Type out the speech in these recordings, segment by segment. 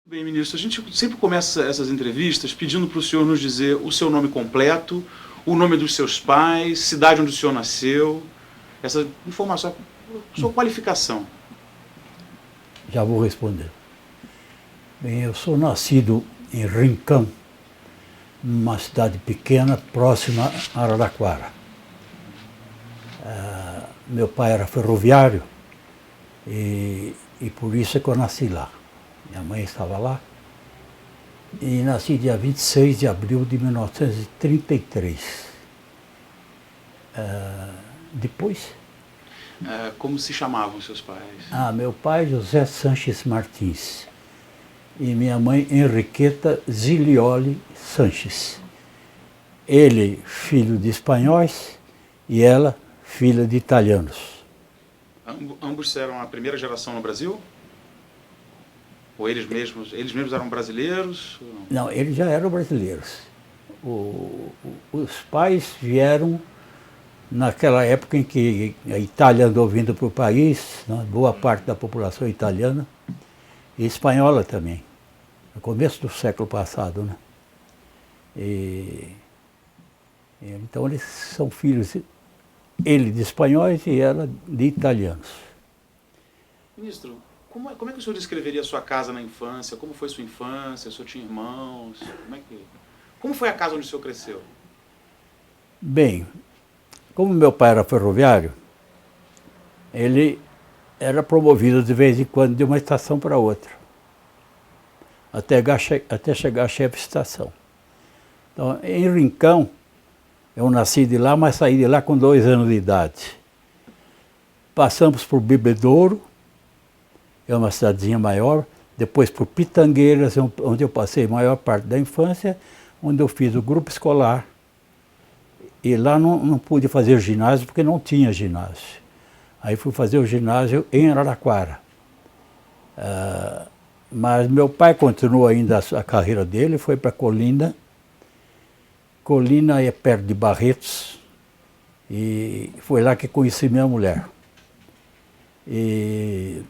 Bem, ministro, a gente sempre começa essas entrevistas pedindo para o senhor nos dizer o seu nome completo, o nome dos seus pais, cidade onde o senhor nasceu, essa informação, sua qualificação. Já vou responder. Bem, eu sou nascido em Rincão, numa cidade pequena próxima a Araraquara. Meu pai era ferroviário e por isso é que eu nasci lá. Minha mãe estava lá. E nasci dia 26 de abril de 1933. Depois, Como se chamavam seus pais? meu pai José Sanches Martins e minha mãe Henriqueta Zilioli Sanches. Ele, filho de espanhóis, e ela, filha de italianos. Ambos eram a primeira geração no Brasil? Ou eles mesmos eram brasileiros? Não, eles já eram brasileiros. Os pais vieram naquela época em que a Itália andou vindo para o país, né, boa parte da população italiana, e espanhola também, no começo do século passado, né? Então eles são filhos, ele de espanhóis e ela de italianos. Ministro, como é que o senhor descreveria a sua casa na infância? Como foi sua infância? O senhor tinha irmãos? Como foi a casa onde o senhor cresceu? Bem, como meu pai era ferroviário, ele era promovido de vez em quando de uma estação para outra, até chegar a chefe de estação. Então, em Rincão, eu nasci de lá, mas saí de lá com 2 anos de idade. Passamos por Bebedouro, é uma cidadezinha maior, depois por Pitangueiras, onde eu passei a maior parte da infância, onde eu fiz o grupo escolar. E lá não pude fazer ginásio porque não tinha ginásio. Aí fui fazer o ginásio em Araraquara. Mas meu pai continuou ainda a carreira dele, foi para Colina. Colina é perto de Barretos, e foi lá que conheci minha mulher. E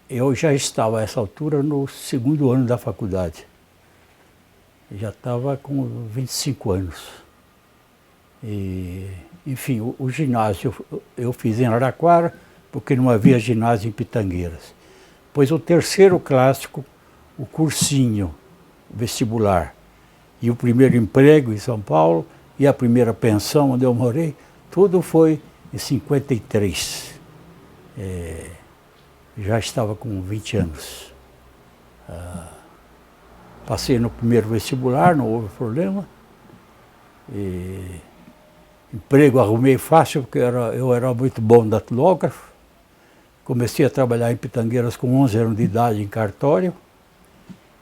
eu já estava a essa altura no 2º ano da faculdade. Já estava com 25 anos. Enfim, o ginásio eu fiz em Araraquara, porque não havia ginásio em Pitangueiras. Pois o 3º clássico, o cursinho vestibular, e o primeiro emprego em São Paulo, e a primeira pensão onde eu morei, tudo foi em 53. Já estava com 20 anos. Passei no primeiro vestibular, não houve problema. Emprego arrumei fácil, porque eu era muito bom datilógrafo. Comecei a trabalhar em Pitangueiras com 11 anos de idade em cartório.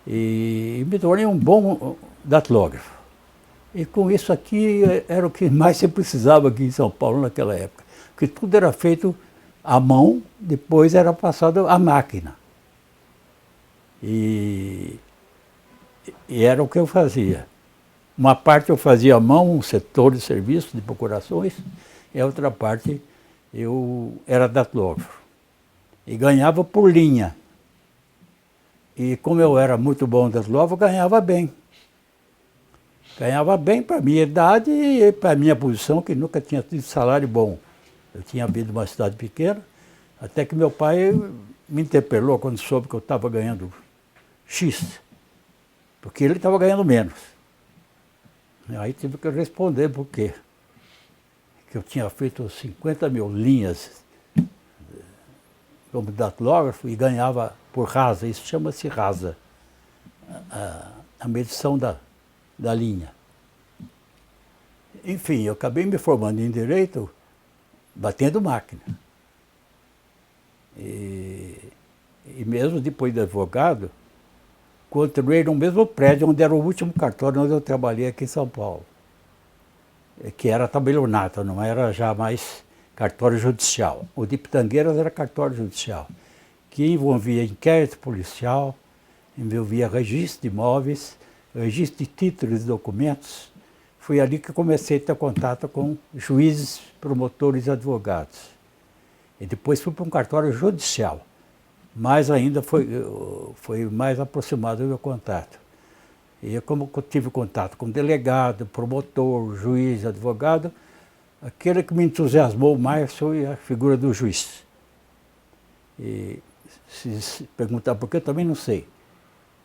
E me tornei um bom datilógrafo. E com isso aqui era o que mais se precisava aqui em São Paulo naquela época. Porque tudo era feito à mão, depois era passado à máquina. E era o que eu fazia. Uma parte eu fazia à mão, um setor de serviço, de procurações, e a outra parte eu era datilógrafo. E ganhava por linha. E como eu era muito bom datilógrafo, eu ganhava bem. Ganhava bem para a minha idade e para a minha posição, que nunca tinha tido salário bom. Eu tinha vindo de uma cidade pequena, até que meu pai me interpelou quando soube que eu estava ganhando X, porque ele estava ganhando menos. Aí tive que responder por quê. Que eu tinha feito 50 mil linhas como datilógrafo e ganhava por rasa, isso chama-se rasa, a medição da linha. Enfim, eu acabei me formando em Direito batendo máquina. E mesmo depois de advogado, continuei no mesmo prédio onde era o último cartório onde eu trabalhei aqui em São Paulo, que era tabelionato, não era já mais cartório judicial. O de Pitangueiras era cartório judicial, que envolvia inquérito policial, envolvia registro de imóveis, registro de títulos e documentos. Foi ali que comecei a ter contato com juízes, promotores e advogados. E depois fui para um cartório judicial, mais ainda foi mais aproximado o meu contato. E como eu tive contato com delegado, promotor, juiz, advogado, aquele que me entusiasmou mais foi a figura do juiz. E se perguntar por que, eu também não sei.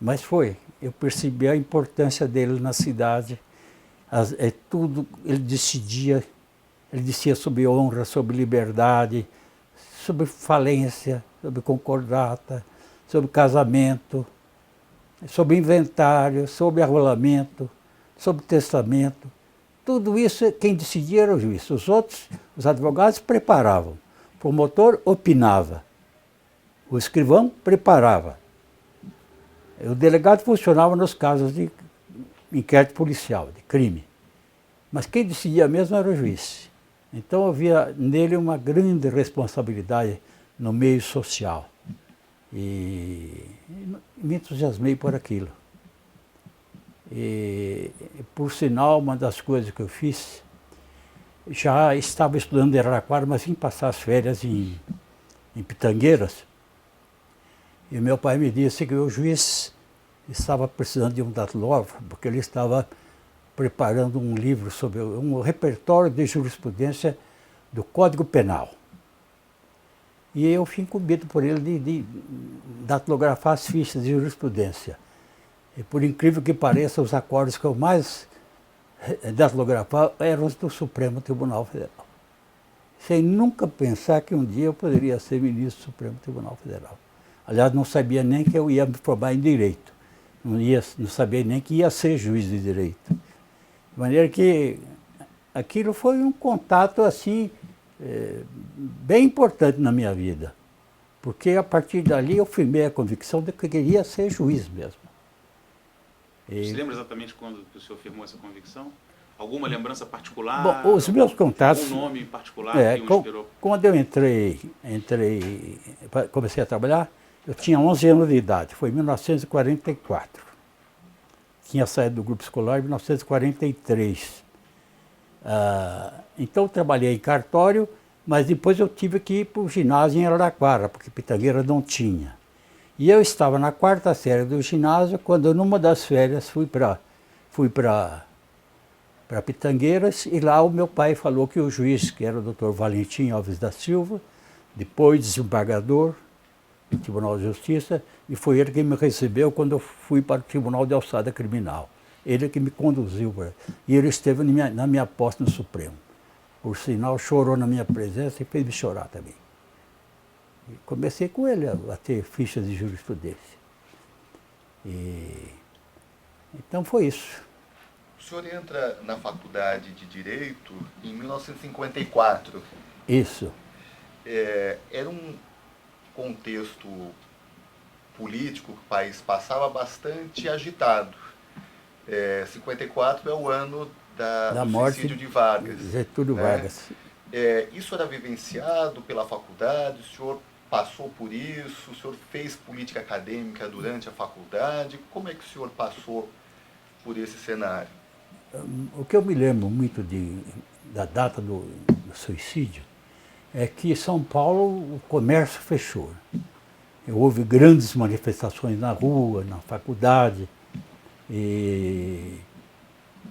Mas foi. Eu percebi a importância dele na cidade. Tudo ele decidia sobre honra, sobre liberdade, sobre falência, sobre concordata, sobre casamento, sobre inventário, sobre arrolamento, sobre testamento. Tudo isso, quem decidia era o juiz. Os outros, os advogados, preparavam. O promotor opinava. O escrivão preparava. O delegado funcionava nos casos de inquérito policial, de crime. Mas quem decidia mesmo era o juiz. Então eu via nele uma grande responsabilidade no meio social. E me entusiasmei por aquilo. E, por sinal, uma das coisas que eu fiz, já estava estudando em Araraquara, mas vim passar as férias em Pitangueiras. E meu pai me disse que o juiz estava precisando de um datilógrafo, porque ele estava preparando um livro sobre um repertório de jurisprudência do Código Penal. E eu fui incumbido por ele de datilografar as fichas de jurisprudência. E por incrível que pareça, os acordos que eu mais datilografava eram os do Supremo Tribunal Federal. Sem nunca pensar que um dia eu poderia ser ministro do Supremo Tribunal Federal. Aliás, não sabia nem que eu ia me formar em Direito. Não sabia nem que ia ser juiz de Direito. De maneira que aquilo foi um contato assim, bem importante na minha vida. Porque a partir dali eu firmei a convicção de que eu queria ser juiz mesmo. Você lembra exatamente quando o senhor firmou essa convicção? Alguma lembrança particular? Bom, os meus contatos... Algum nome particular que o inspirou? Quando eu comecei a trabalhar, eu tinha 11 anos de idade, foi em 1944. Tinha saído do grupo escolar em 1943. Então eu trabalhei em cartório, mas depois eu tive que ir para o ginásio em Araraquara, porque Pitangueira não tinha. E eu estava na quarta série do ginásio, quando numa das férias fui para Pitangueiras, e lá o meu pai falou que o juiz, que era o Dr. Valentim Alves da Silva, depois desembargador do Tribunal de Justiça, e foi ele que me recebeu quando eu fui para o Tribunal de Alçada Criminal. Ele que me conduziu, e ele esteve na minha posse no Supremo. Por sinal, chorou na minha presença e fez me chorar também. E comecei com ele a ter fichas de jurisprudência. Então foi isso. O senhor entra na faculdade de Direito em 1954. Isso. Era um contexto político que o país passava bastante agitado. 54 é o ano do morte suicídio de Vargas. Getúlio Vargas. Isso era vivenciado pela faculdade? O senhor passou por isso? O senhor fez política acadêmica durante a faculdade? Como é que o senhor passou por esse cenário? O que eu me lembro muito da data do suicídio é que em São Paulo o comércio fechou. Houve grandes manifestações na rua, na faculdade. E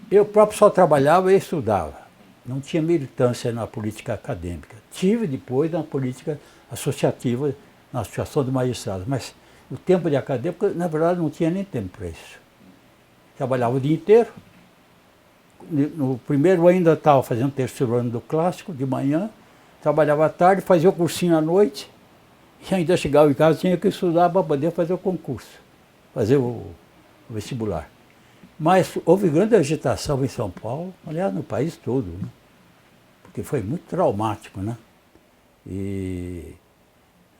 eu próprio só trabalhava e estudava. Não tinha militância na política acadêmica. Tive depois na política associativa, na Associação de Magistrados. Mas o tempo de acadêmico, na verdade, não tinha nem tempo para isso. Trabalhava o dia inteiro. No primeiro ainda estava fazendo o terceiro ano do clássico, de manhã. Trabalhava à tarde, fazia o cursinho à noite. E ainda chegava em casa, tinha que estudar para poder fazer o concurso, fazer o vestibular. Mas houve grande agitação em São Paulo, aliás, no país todo, né? Porque foi muito traumático, né? E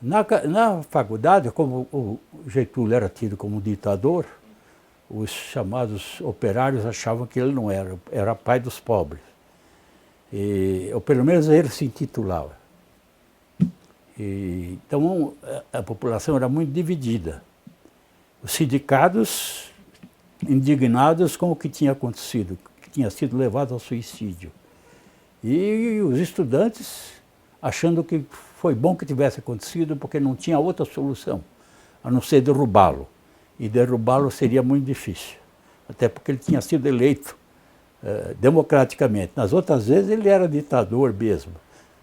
na faculdade, como o Getúlio era tido como ditador, os chamados operários achavam que ele não era pai dos pobres. Ou pelo menos ele se intitulava. Então a população era muito dividida. Os sindicatos indignados com o que tinha acontecido, que tinha sido levado ao suicídio. E os estudantes achando que foi bom que tivesse acontecido porque não tinha outra solução. a não ser derrubá-lo. E derrubá-lo seria muito difícil, até porque ele tinha sido eleito democraticamente. Nas outras vezes ele era ditador mesmo,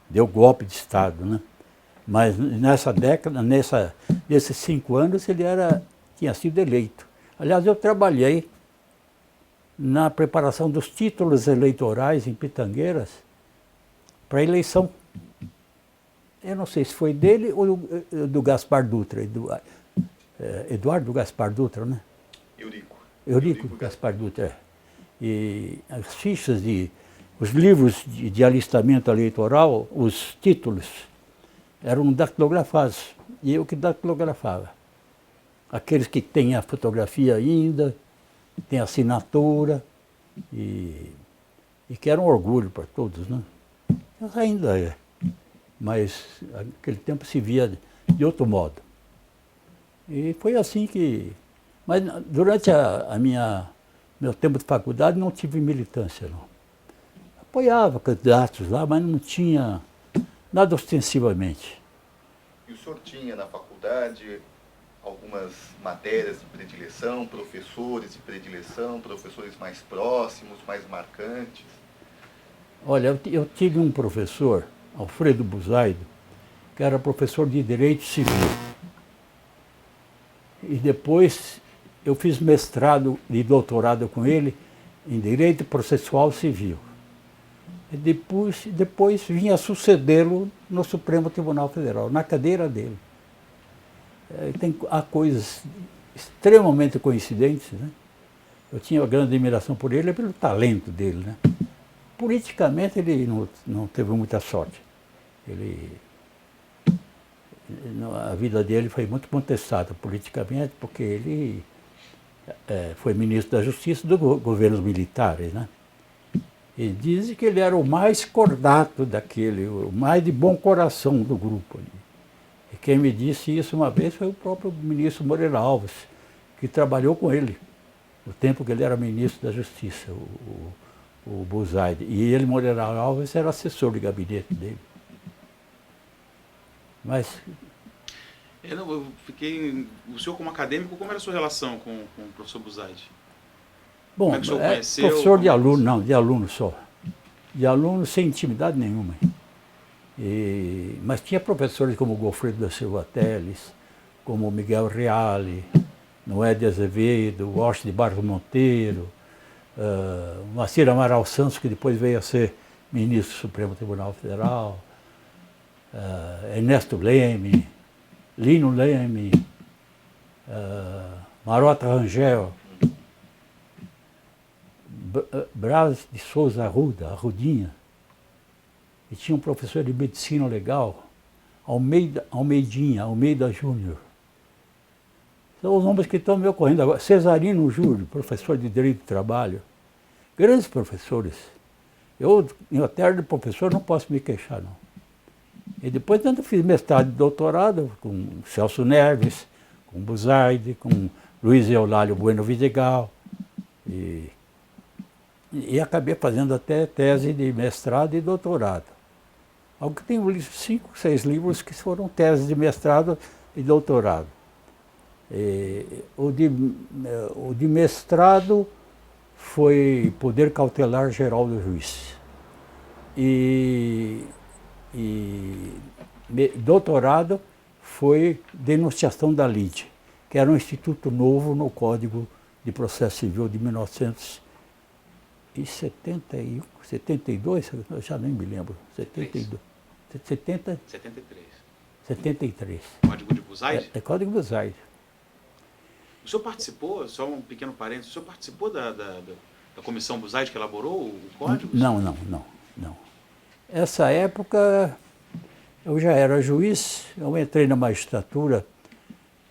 deu golpe de Estado, né? Mas nessa década, nesses 5 anos, ele tinha sido eleito. Aliás, eu trabalhei na preparação dos títulos eleitorais em Pitangueiras para a eleição. Eu não sei se foi dele ou do Gaspar Dutra. Eduardo Gaspar Dutra, né? Eurico Gaspar Dutra. E as fichas os livros de alistamento eleitoral, os títulos, eram dactilografados. E eu que datilografava. Aqueles que têm a fotografia ainda, tem assinatura, e que era um orgulho para todos, né? Mas ainda é. Mas naquele tempo se via de outro modo. E foi assim que... Mas durante meu tempo de faculdade não tive militância, não. Apoiava candidatos lá, mas não tinha nada ostensivamente. E o senhor tinha na faculdade algumas matérias de predileção, professores de predileção, professores mais próximos, mais marcantes? Olha, eu tive um professor, Alfredo Buzaido, que era professor de Direito Civil. E depois eu fiz mestrado e doutorado com ele em Direito Processual Civil. E depois vinha sucedê-lo no Supremo Tribunal Federal, na cadeira dele. Há coisas extremamente coincidentes, né? Eu tinha uma grande admiração por ele, pelo talento dele, né? Politicamente ele não teve muita sorte. A vida dele foi muito contestada politicamente, porque ele foi ministro da Justiça dos governos militares, né? E dizem que ele era o mais cordato o mais de bom coração do grupo ali. E quem me disse isso uma vez foi o próprio ministro Moreira Alves, que trabalhou com ele, no tempo que ele era ministro da Justiça, o Buzaide. E ele, Moreira Alves, era assessor de gabinete dele. Mas... O senhor como acadêmico, como era a sua relação com o professor Buzaide? Bom, como é que o senhor conheceu? Professor de aluno, não, de aluno só. De aluno sem intimidade nenhuma. Mas tinha professores como Goffredo da Silva Teles, como Miguel Reale, Noé de Azevedo, Washington de Barros Monteiro, Macir Amaral Santos, que depois veio a ser ministro do Supremo Tribunal Federal, Ernesto Leme, Lino Leme, Marota Rangel, Braz de Souza Arruda, Arrudinha. E tinha um professor de medicina legal, Almeida Júnior. São os nomes que estão me ocorrendo agora. Cesarino Júlio, professor de Direito do Trabalho. Grandes professores. Eu, em terra de professor, não posso me queixar, não. E depois eu fiz mestrado e doutorado com Celso Neves, com Buzaide, com Luiz Eulálio Bueno Vidigal. E acabei fazendo até tese de mestrado e doutorado. Algo que tem 5, 6 livros que foram teses de mestrado e doutorado. O de mestrado foi Poder Cautelar Geral do Juiz. Doutorado foi Denunciação da Lide, que era um instituto novo no Código de Processo Civil de 1971, 72, eu já nem me lembro, 72, 73. Código de Buzaide? Código Buzaide. O senhor participou, só um pequeno parênteses, o senhor participou da comissão Buzaide que elaborou o código? Não. Essa época eu já era juiz, eu entrei na magistratura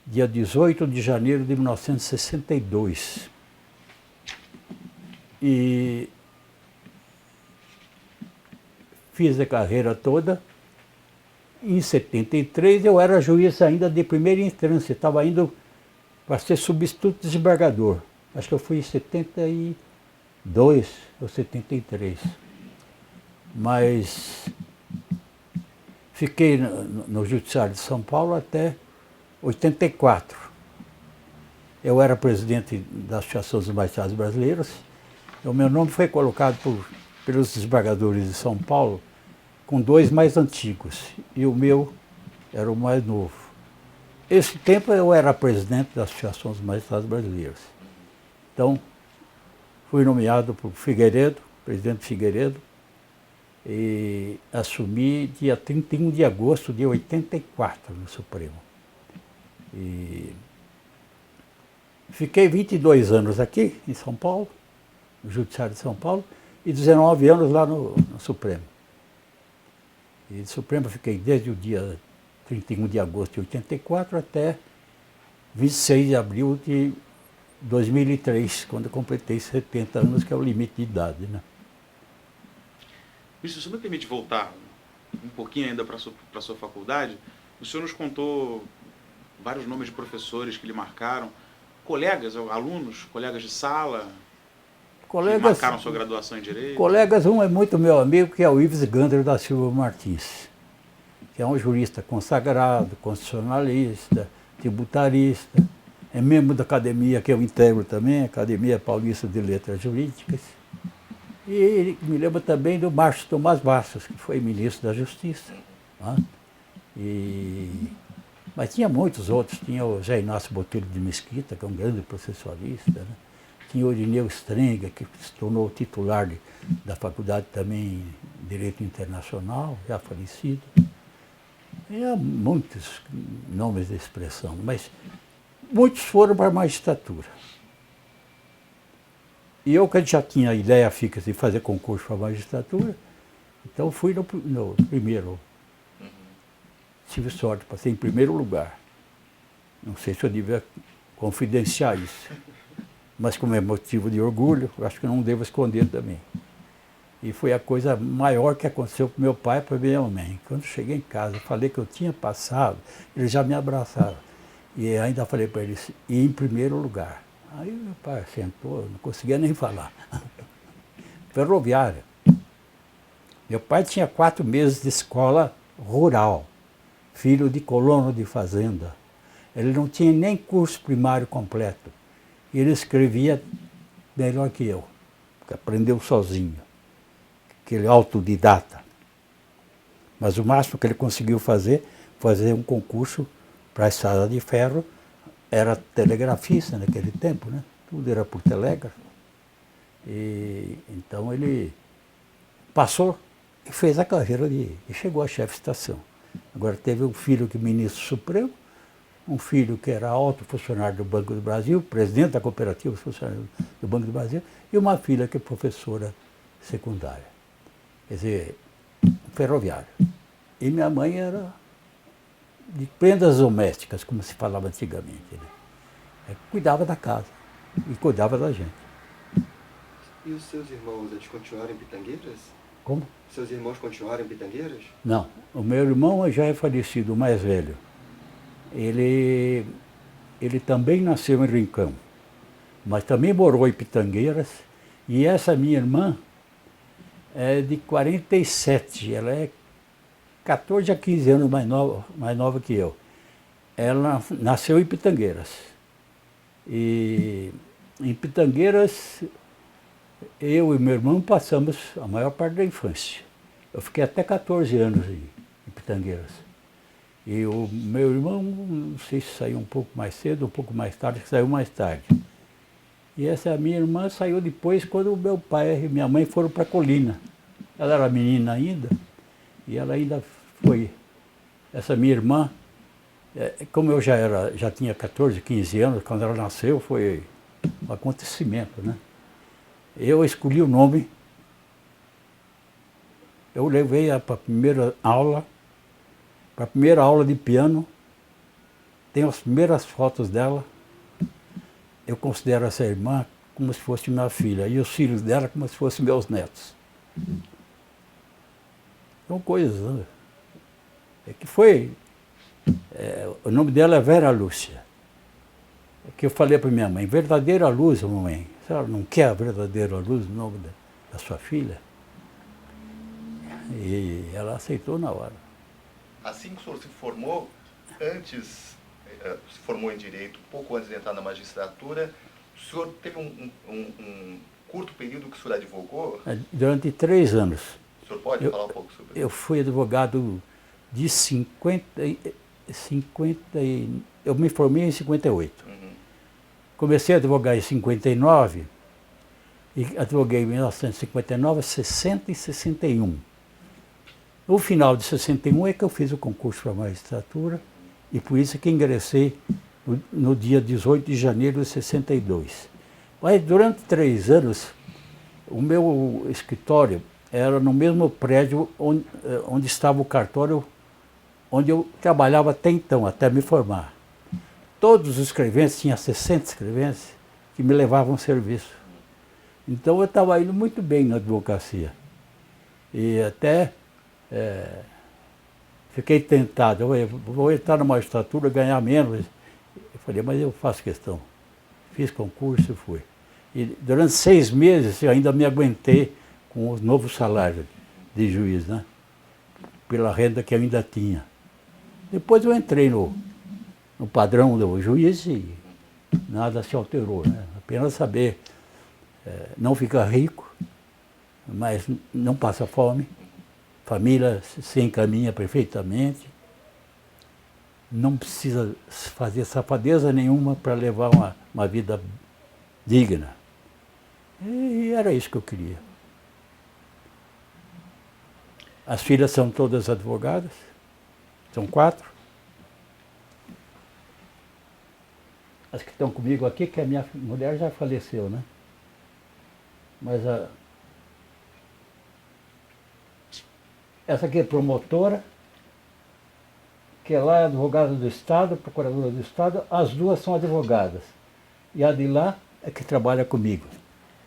dia 18 de janeiro de 1962. E fiz a carreira toda. Em 73 eu era juiz ainda de primeira instância, estava indo para ser substituto desembargador. Acho que eu fui em 72 ou 73. Mas fiquei no Judiciário de São Paulo até 84. Eu era presidente da Associação dos Magistrados Brasileiros. O meu nome foi colocado pelos desembargadores de São Paulo com 2 mais antigos, e o meu era o mais novo. Esse tempo eu era presidente da Associação dos Magistrados Brasileiros. Então, fui nomeado por Figueiredo, presidente Figueiredo, e assumi dia 31 de agosto de 84 no Supremo. E fiquei 22 anos aqui em São Paulo, no Judiciário de São Paulo, e 19 anos lá no Supremo. E no Supremo fiquei desde o dia 31 de agosto de 84 até 26 de abril de 2003, quando eu completei 70 anos, que é o limite de idade, né? Ministro, se você me permite voltar um pouquinho ainda para a sua faculdade, o senhor nos contou vários nomes de professores que lhe marcaram, colegas, alunos, colegas de sala, que marcaram sua graduação em Direito. Colegas, um é muito meu amigo, que é o Ives Gandler da Silva Martins, que é um jurista consagrado, constitucionalista, tributarista, é membro da academia que eu integro também, Academia Paulista de Letras Jurídicas. E me lembro também do Márcio Tomás Bastos, que foi ministro da Justiça. Né? Mas tinha muitos outros, tinha o Zé Inácio Botelho de Mesquita, que é um grande processualista, né? Tinha o Irineu Strenga, que se tornou titular da faculdade também de Direito Internacional, já falecido. E há muitos nomes de expressão, mas muitos foram para a magistratura. E eu, que já tinha a ideia fixa de fazer concurso para a magistratura, então fui no primeiro. Tive sorte, passei em primeiro lugar. Não sei se eu devia confidenciar isso, mas como é motivo de orgulho, eu acho que não devo esconder também. E foi a coisa maior que aconteceu para meu pai e para minha mãe. Quando cheguei em casa, falei que eu tinha passado, eles já me abraçaram. E ainda falei para eles, ir em primeiro lugar. Aí meu pai sentou, não conseguia nem falar. Ferroviária. Meu pai tinha 4 meses de escola rural, filho de colono de fazenda. Ele não tinha nem curso primário completo. E ele escrevia melhor que eu, porque aprendeu sozinho, aquele autodidata. Mas o máximo que ele conseguiu fazer um concurso para a estrada de ferro. Era telegrafista naquele tempo, né? Tudo era por telégrafo. E então ele passou e fez a carreira e chegou a chefe de estação. Agora teve um filho que é ministro supremo, um filho que era alto funcionário do Banco do Brasil, presidente da cooperativa funcionário do Banco do Brasil, e uma filha que é professora secundária. Quer dizer, ferroviária. E minha mãe era de prendas domésticas, como se falava antigamente, né? Cuidava da casa e cuidava da gente. E os seus irmãos, eles continuaram em Pitangueiras? Como? Seus irmãos continuaram em Pitangueiras? Não, o meu irmão já é falecido, o mais velho. Ele também nasceu em Rincão, mas também morou em Pitangueiras. E essa minha irmã é de 47, ela é 14 a 15 anos mais nova que eu. Ela nasceu em Pitangueiras. E em Pitangueiras, eu e meu irmão passamos a maior parte da infância. Eu fiquei até 14 anos em Pitangueiras. E o meu irmão, não sei se saiu um pouco mais cedo, um pouco mais tarde, que saiu mais tarde. E essa minha irmã saiu depois, quando meu pai e minha mãe foram para Colina. Ela era menina ainda, e ela ainda foi. Essa minha irmã, como eu já tinha 14, 15 anos, quando ela nasceu, foi um acontecimento, né? Eu escolhi o nome, eu levei-a para a primeira aula de piano, tenho as primeiras fotos dela. Eu considero essa irmã como se fosse minha filha, e os filhos dela como se fossem meus netos. São coisas, né? O nome dela é Vera Lúcia. É que eu falei para minha mãe, verdadeira luz, mamãe. A senhora não quer a verdadeira luz no nome da sua filha? E ela aceitou na hora. Assim que o senhor se formou, antes se formou em Direito pouco antes de entrar na magistratura. O senhor teve um curto período que o senhor advogou? Durante 3 anos. O senhor pode falar um pouco sobre isso? Eu fui advogado de eu me formei em 58. Comecei a advogar em 59 e advoguei em 1959, 60 e 61. No final de 61 é que eu fiz o concurso para a magistratura e por isso que ingressei no dia 18 de janeiro de 62. Mas durante 3 anos, o meu escritório era no mesmo prédio onde estava o cartório onde eu trabalhava até então, até me formar. Todos os escreventes, tinha 60 escreventes, que me levavam serviço. Então eu estava indo muito bem na advocacia. E até fiquei tentado, vou entrar na magistratura, ganhar menos. Eu falei, mas eu faço questão. Fiz concurso e fui. E durante 6 meses eu ainda me aguentei com os novos salários de juiz, né? Pela renda que eu ainda tinha. Depois eu entrei no padrão do juiz e nada se alterou, né? Apenas saber não ficar rico, mas não passa fome, família se encaminha perfeitamente, não precisa fazer safadeza nenhuma para levar uma vida digna. E era isso que eu queria. As filhas são todas advogadas, são 4. As que estão comigo aqui, que a minha mulher já faleceu, né? Mas essa aqui é promotora, que lá é advogada do Estado, procuradora do Estado, as 2 são advogadas. E a de lá é que trabalha comigo.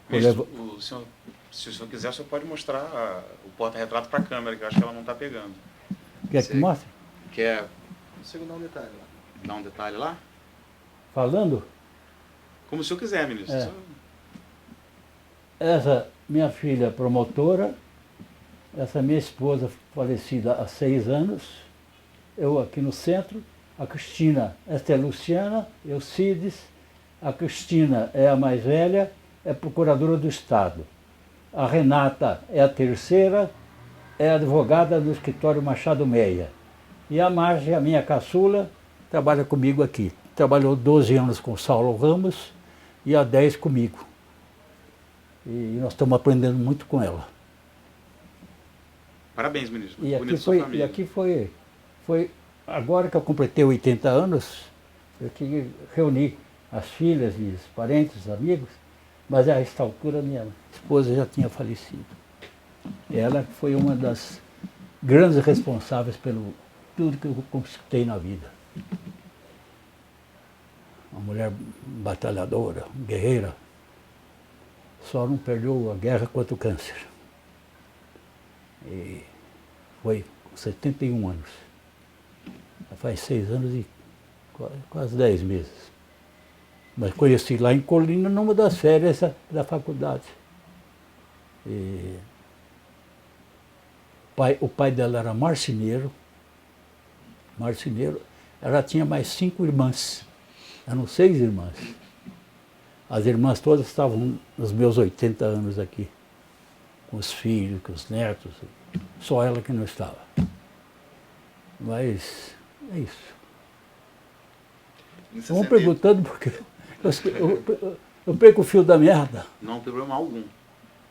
Se o senhor quiser, o senhor pode mostrar o porta-retrato para a câmera, que eu acho que ela não está pegando. Quer que mostre? Quer Consigo dar um detalhe lá. dar um detalhe lá? Falando? Como o senhor quiser, ministro. É. Essa minha filha promotora, essa minha esposa falecida há 6 anos, eu aqui no centro, a Cristina, esta é a Luciana, eu Cides, a Cristina é a mais velha, é procuradora do Estado. A Renata é a terceira, é advogada do escritório Machado Meia. E a Marge, a minha caçula, trabalha comigo aqui. Trabalhou 12 anos com o Saulo Ramos e há 10 comigo. E nós estamos aprendendo muito com ela. Parabéns, ministro. E aqui foi agora que eu completei 80 anos, eu que reuni as filhas e os parentes, os amigos, mas a esta altura minha esposa já tinha falecido. Ela foi uma das grandes responsáveis pelo tudo que eu conquistei na vida. Uma mulher batalhadora, guerreira, só não perdeu a guerra contra o câncer. E foi com 71 anos. Faz 6 anos e quase 10 meses. Mas conheci lá em Colina numa das férias da faculdade. E o pai dela era marceneiro. Ela tinha mais 5 irmãs. Eram 6 irmãs. As irmãs todas estavam nos meus 80 anos aqui. Com os filhos, com os netos. Só ela que não estava. Mas é isso. Vão perguntando porque eu perco o fio da meada. Não tem problema algum.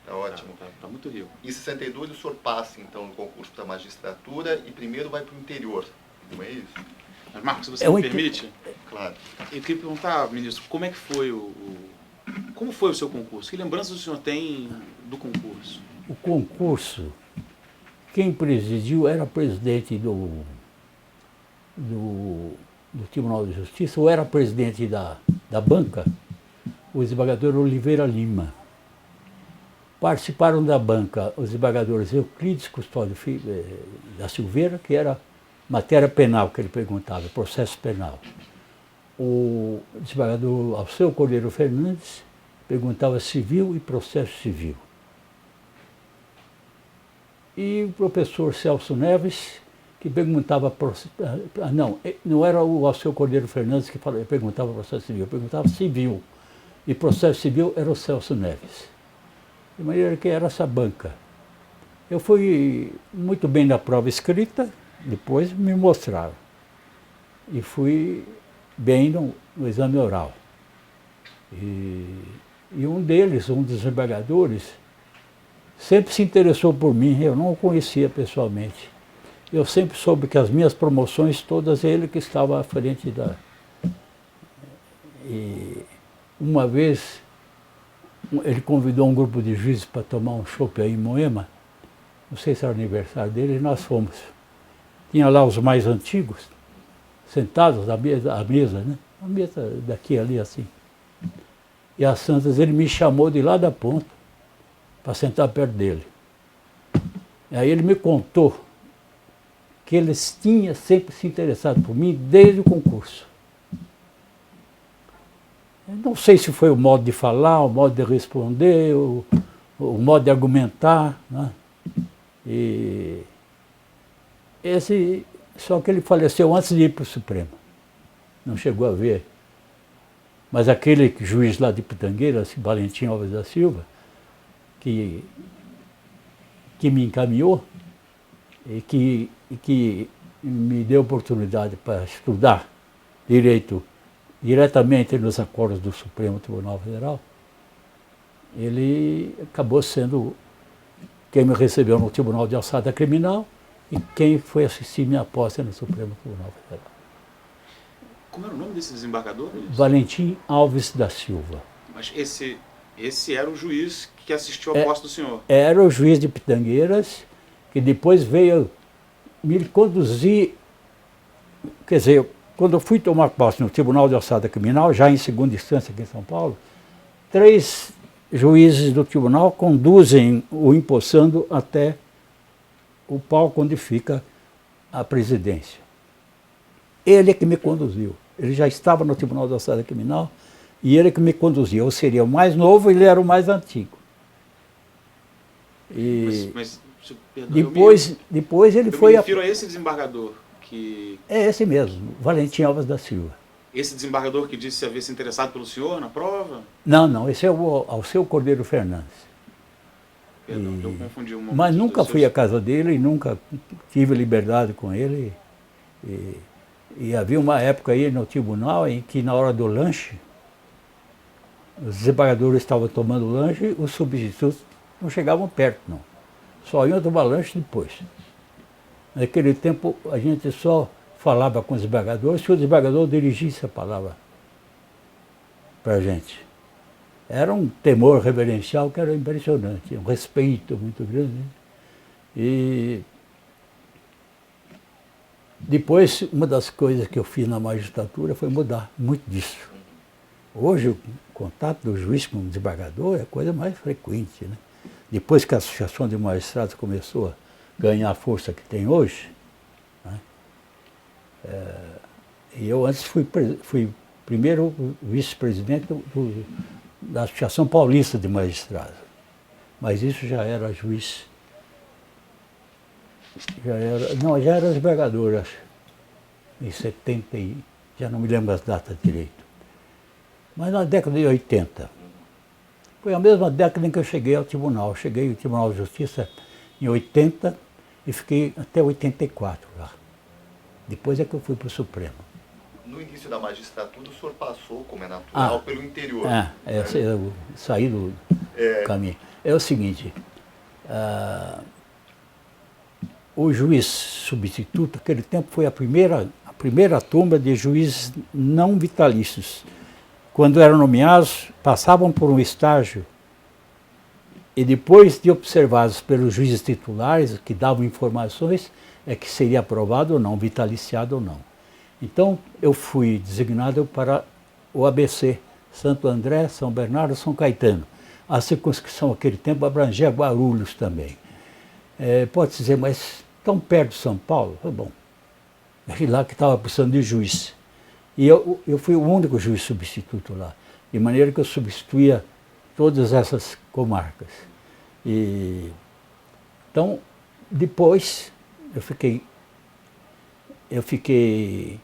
Tá ótimo. Tá muito rico. Em 62 o senhor passa então no concurso para a magistratura e primeiro vai para o interior, não é isso? Mas Marcos, se você me permite, claro. Eu queria perguntar, ministro, como é que foi como foi o seu concurso? Que lembranças o senhor tem do concurso? O concurso, quem presidiu era presidente do Tribunal de Justiça, ou era presidente da banca, o desembargador Oliveira Lima. Participaram da banca os desembargadores Euclides Custódio da Silveira, que era matéria penal que ele perguntava, processo penal. O desembargador Alceu Cordeiro Fernandes perguntava civil e processo civil. E o professor Celso Neves que perguntava, não era o Alceu Cordeiro Fernandes que perguntava processo civil, perguntava civil. E processo civil era o Celso Neves. De maneira que era essa banca. Eu fui muito bem na prova escrita, depois me mostraram. E fui bem no exame oral. E um deles, um dos desembargadores, sempre se interessou por mim, eu não o conhecia pessoalmente. Eu sempre soube que as minhas promoções, todas ele que estava à frente da... E uma vez, ele convidou um grupo de juízes para tomar um chopp aí em Moema, não sei se era o aniversário dele, e nós fomos. Tinha lá os mais antigos, sentados à mesa, né? A mesa daqui ali assim. E a Santos, ele me chamou de lá da ponta para sentar perto dele. E aí ele me contou que eles tinham sempre se interessado por mim desde o concurso. Eu não sei se foi o modo de falar, o modo de responder, o modo de argumentar, né? Só que ele faleceu antes de ir para o Supremo. Não chegou a ver. Mas aquele juiz lá de Pitangueira, Valentim Alves da Silva, que me encaminhou e que me deu oportunidade para estudar direito diretamente nos acordos do Supremo Tribunal Federal, ele acabou sendo quem me recebeu no Tribunal de Alçada Criminal e quem foi assistir minha posse no Supremo Tribunal Federal. Como era o nome desse desembargador? Valentim Alves da Silva. Mas esse era o juiz que assistiu à posse do senhor? Era o juiz de Pitangueiras, que depois veio me conduzir, quer dizer, quando eu fui tomar posse no Tribunal de Alçada Criminal, já em segunda instância aqui em São Paulo, 3 juízes do tribunal conduzem o empossando até o palco onde fica a presidência. Ele é que me conduziu. Ele já estava no Tribunal de Alçada Criminal e ele é que me conduzia. Eu seria o mais novo e ele era o mais antigo. Mas perdão, depois ele foi... Eu me refiro a esse desembargador que... É esse mesmo, Valentim Alves da Silva. Esse desembargador que disse haver se interessado pelo senhor na prova? Não, esse é o Alceu Cordeiro Fernandes. Perdão, eu confundi um momento. Mas nunca fui à casa dele, nunca tive liberdade com ele. E havia uma época aí no tribunal em que na hora do lanche, os desembargadores estavam tomando lanche, os substitutos não chegavam perto, não. Só iam tomar lanche depois. Naquele tempo a gente só falava com os desembargadores se o desembargador dirigisse a palavra para a gente. Era um temor reverencial que era impressionante, um respeito muito grande. E depois, uma das coisas que eu fiz na magistratura foi mudar muito disso. Hoje, o contato do juiz com o desembargador é a coisa mais frequente, né? Depois que a Associação de Magistrados começou a ganhar a força que tem hoje, né? E eu antes fui primeiro vice-presidente da Associação Paulista de Magistrados. Mas isso já era juiz. Já era desembargador, acho. Em 70, já não me lembro as datas direito. Mas na década de 80. Foi a mesma década em que eu cheguei ao tribunal. Cheguei ao Tribunal de Justiça em 80 e fiquei até 84 lá. Depois é que eu fui para o Supremo. No início da magistratura, o senhor passou, como é natural, pelo interior. Eu saí do caminho. É o seguinte, o juiz substituto, naquele tempo, foi a primeira turma de juízes não vitalícios. Quando eram nomeados, passavam por um estágio e depois de observados pelos juízes titulares, que davam informações, é que seria aprovado ou não, vitaliciado ou não. Então, eu fui designado para o ABC, Santo André, São Bernardo, São Caetano. A circunscrição naquele tempo abrangia Guarulhos também. Pode dizer, mas tão perto de São Paulo? Foi bom. É lá que estava precisando de juiz. E eu fui o único juiz substituto lá, de maneira que eu substituía todas essas comarcas. Então, depois, eu fiquei eu fiquei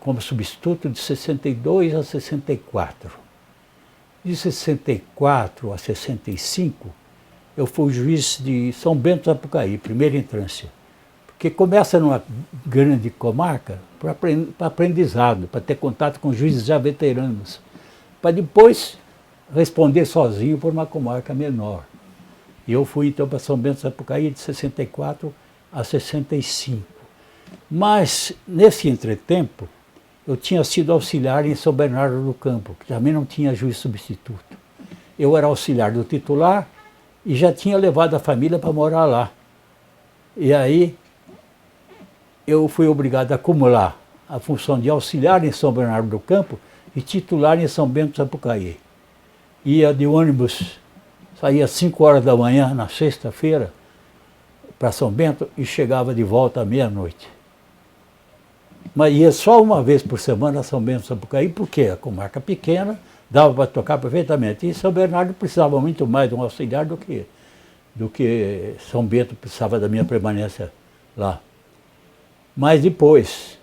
como substituto de 62 a 64. De 64 a 65, eu fui juiz de São Bento do Apucaí, primeira instância. Porque começa numa grande comarca para aprendizado, para ter contato com juízes já veteranos, para depois responder sozinho por uma comarca menor. E eu fui então para São Bento do Apucaí de 64 a 65. Mas, nesse entretempo, eu tinha sido auxiliar em São Bernardo do Campo, que também não tinha juiz substituto. Eu era auxiliar do titular e já tinha levado a família para morar lá. E aí, eu fui obrigado a acumular a função de auxiliar em São Bernardo do Campo e titular em São Bento do Apucaí. Ia de ônibus, saía às 5 horas da manhã, na sexta-feira, para São Bento e chegava de volta à meia-noite. Mas ia só uma vez por semana a São Bento do Sapucaí, porque a comarca pequena dava para tocar perfeitamente. E São Bernardo precisava muito mais de um auxiliar do que São Bento precisava da minha permanência lá. Mas depois,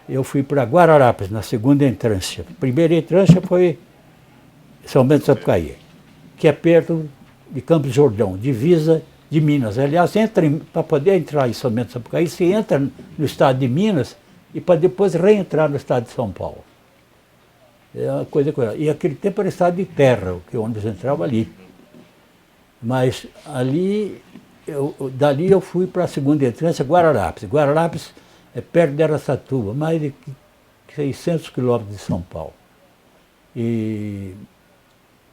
eu fui para Guararapes, na segunda entrância. A primeira entrância foi São Bento do Sapucaí, que é perto de Campos do Jordão, divisa de Minas. Aliás, para poder entrar em São Bento do Sapucaí, você entra no estado de Minas e para depois reentrar no estado de São Paulo. É uma coisa curiosa. E aquele tempo era estado de terra, que o ônibus entrava ali. Mas ali, dali eu fui para a segunda entrância, Guararapes. Guararapes é perto de Araçatuba, mais de 600 quilômetros de São Paulo. E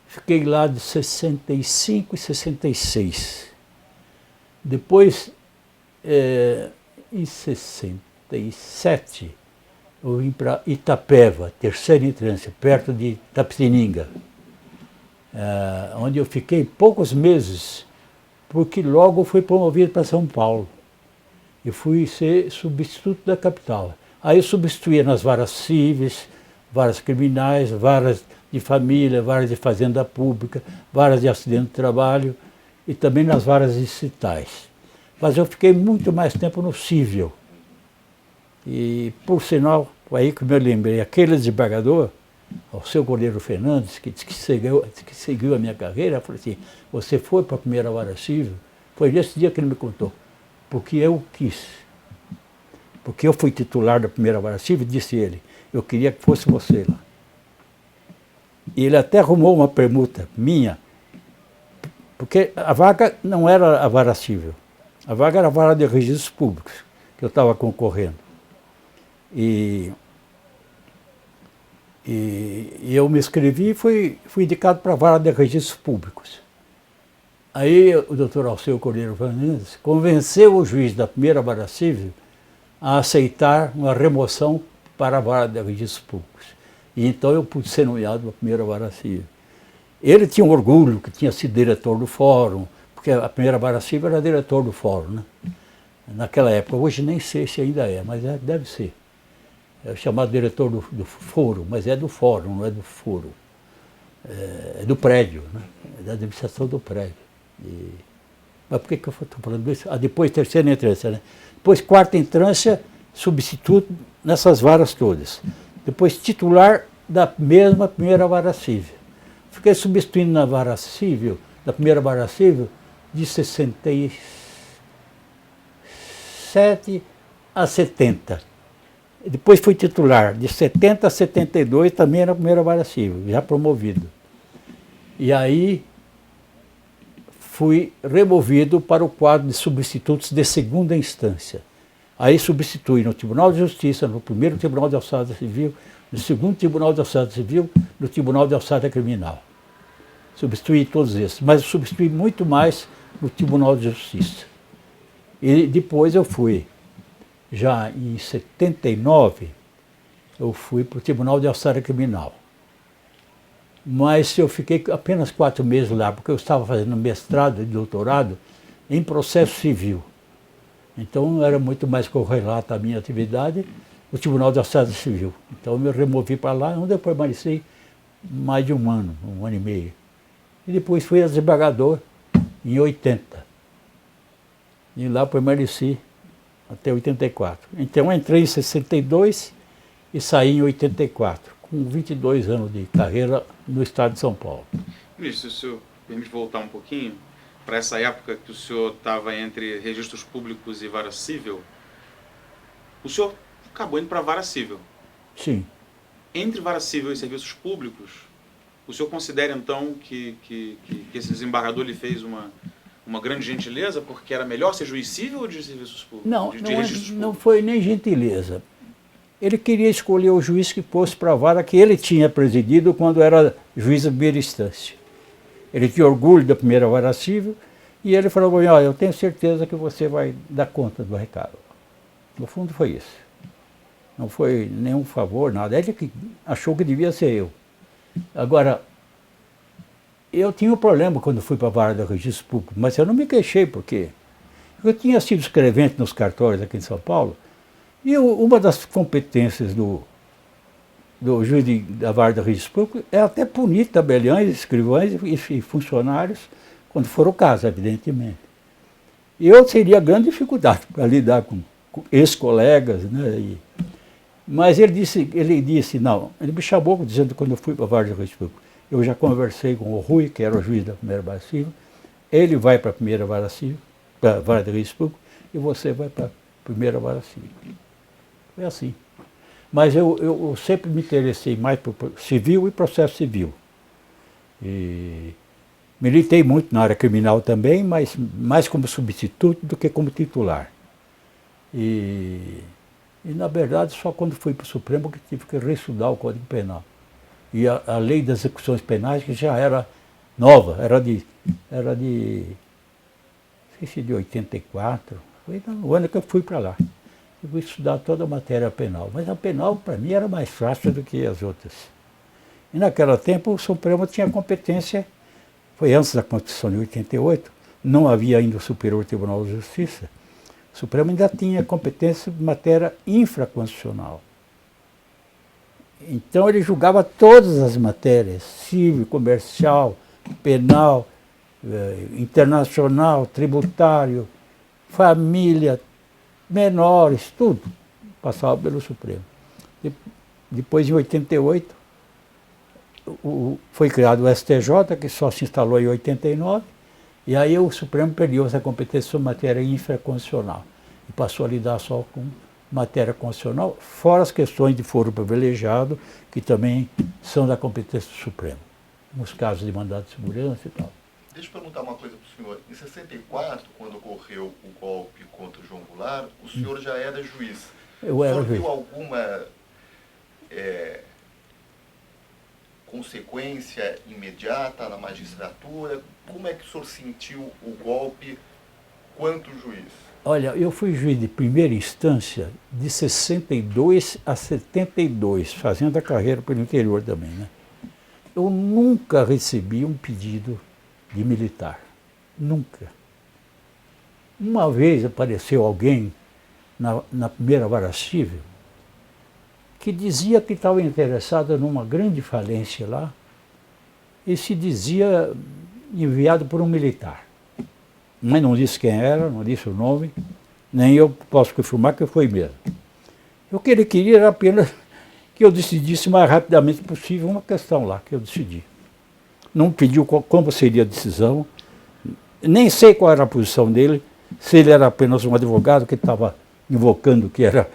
fiquei lá de 65 e 66. Depois, em 67, eu vim para Itapeva, terceira entrância, perto de Itapetininga, onde eu fiquei poucos meses, porque logo fui promovido para São Paulo. E fui ser substituto da capital. Aí eu substituía nas varas cíveis, varas criminais, varas de família, varas de fazenda pública, varas de acidente de trabalho, e também nas varas distritais. Mas eu fiquei muito mais tempo no cível. E, por sinal, aí que eu me lembrei, aquele desembargador, o seu Cordeiro Fernandes, que seguiu a minha carreira, falou assim, você foi para a primeira vara cível? Foi nesse dia que ele me contou. Porque eu quis. Porque eu fui titular da primeira vara cível, disse ele, eu queria que fosse você lá. E ele até arrumou uma permuta minha, porque a vaga não era a vara cível, a vaga era a vara de registros públicos, que eu estava concorrendo. E eu me inscrevi e fui indicado para a vara de registros públicos. Aí o doutor Alceu Cordeiro Fernandes convenceu o juiz da primeira vara cível a aceitar uma remoção para a vara de registros públicos. E então eu pude ser nomeado para a primeira vara cível. Ele tinha um orgulho que tinha sido diretor do fórum, porque a primeira vara cível era diretor do fórum, né? Naquela época, hoje nem sei se ainda é, mas deve ser. É chamado diretor do foro, mas é do fórum, não é do foro. É do prédio, né? É da administração do prédio. Mas por que eu estou falando isso? Depois terceira entrância, né? Depois quarta entrância, substituto nessas varas todas. Depois titular da mesma primeira vara cível. Fiquei substituindo na vara cível, da primeira vara cível, de 67 a 70. Depois fui titular de 70 a 72, também na primeira vara cível, já promovido. E aí fui removido para o quadro de substitutos de segunda instância. Aí substitui no Tribunal de Justiça, no primeiro Tribunal de Alçada Civil, no segundo Tribunal de Alçada Civil, no Tribunal de Alçada Criminal. Substituí todos esses, mas substituí muito mais no Tribunal de Justiça. E depois eu fui, já em 79, eu fui para o Tribunal de Alçada Criminal. Mas eu fiquei apenas 4 meses lá, porque eu estava fazendo mestrado e doutorado em processo civil. Então não era muito mais correlata a minha atividade, o Tribunal de Alçada Civil. Então eu me removi para lá, onde eu permaneci mais de um ano e meio. E depois fui a desembargador em 80. E lá permaneci até 84. Então, eu entrei em 62 e saí em 84, com 22 anos de carreira no estado de São Paulo. Ministro, se o senhor permite voltar um pouquinho para essa época que o senhor estava entre registros públicos e vara civil, o senhor acabou indo para a vara civil. Sim. Entre vara civil e serviços públicos, o senhor considera então que esse desembargador lhe fez uma grande gentileza, porque era melhor ser juiz civil ou de serviços públicos? Não, de não, registros não públicos? foi nem gentileza. Ele queria escolher o juiz que fosse para a vara que ele tinha presidido quando era juiz de primeira instância. Ele tinha orgulho da primeira vara civil e ele falou: olha, eu tenho certeza que você vai dar conta do recado. No fundo foi isso. Não foi nenhum favor, nada. Ele que achou que devia ser eu. Agora, eu tinha um problema quando fui para a vara do registro público, mas eu não me queixei, porque eu tinha sido escrevente nos cartórios aqui em São Paulo, e uma das competências do juiz da vara do registro público é até punir tabeliães, escrivães e funcionários, quando for o caso, evidentemente. E eu teria grande dificuldade para lidar com ex-colegas, né? Mas ele disse, não, ele me chamou dizendo quando eu fui para a vara do registro público, eu já conversei com o Rui, que era o juiz da primeira vara civil, ele vai para a primeira vara civil, para a vara do registro público, e você vai para a primeira vara civil. Foi assim. Mas eu sempre me interessei mais por civil e processo civil. E militei muito na área criminal também, mas mais como substituto do que como titular. E na verdade, só quando fui para o Supremo que tive que reestudar o Código Penal. E a lei das execuções penais, que já era nova, era de não sei se de 84, foi no ano que eu fui para lá. Eu fui estudar toda a matéria penal. Mas a penal, para mim, era mais fácil do que as outras. E naquele tempo, o Supremo tinha competência, foi antes da Constituição de 88, não havia ainda o Superior Tribunal de Justiça. O Supremo ainda tinha competência em matéria infraconstitucional. Então ele julgava todas as matérias, civil, comercial, penal, internacional, tributário, família, menores, tudo passava pelo Supremo. Depois, em 88, foi criado o STJ, que só se instalou em 89, e aí o Supremo perdeu essa competência sobre matéria infraconstitucional e passou a lidar só com matéria constitucional, fora as questões de foro privilegiado, que também são da competência do Supremo, nos casos de mandado de segurança e tal. Deixa eu perguntar uma coisa para o senhor. Em 64, quando ocorreu o golpe contra o João Goulart, o senhor já era juiz. Eu era juiz. O senhor viu alguma consequência imediata na magistratura? Como é que o senhor sentiu o golpe quanto juiz? Olha, eu fui juiz de primeira instância de 62 a 72, fazendo a carreira pelo interior também, né? Eu nunca recebi um pedido de militar. Nunca. Uma vez apareceu alguém na primeira vara civil que dizia que estava interessado numa grande falência lá e se dizia enviado por um militar. Mas não disse quem era, não disse o nome, nem eu posso confirmar que foi mesmo. O que ele queria era apenas que eu decidisse o mais rapidamente possível uma questão lá, que eu decidi. Não pediu como seria a decisão, nem sei qual era a posição dele, se ele era apenas um advogado que estava invocando que era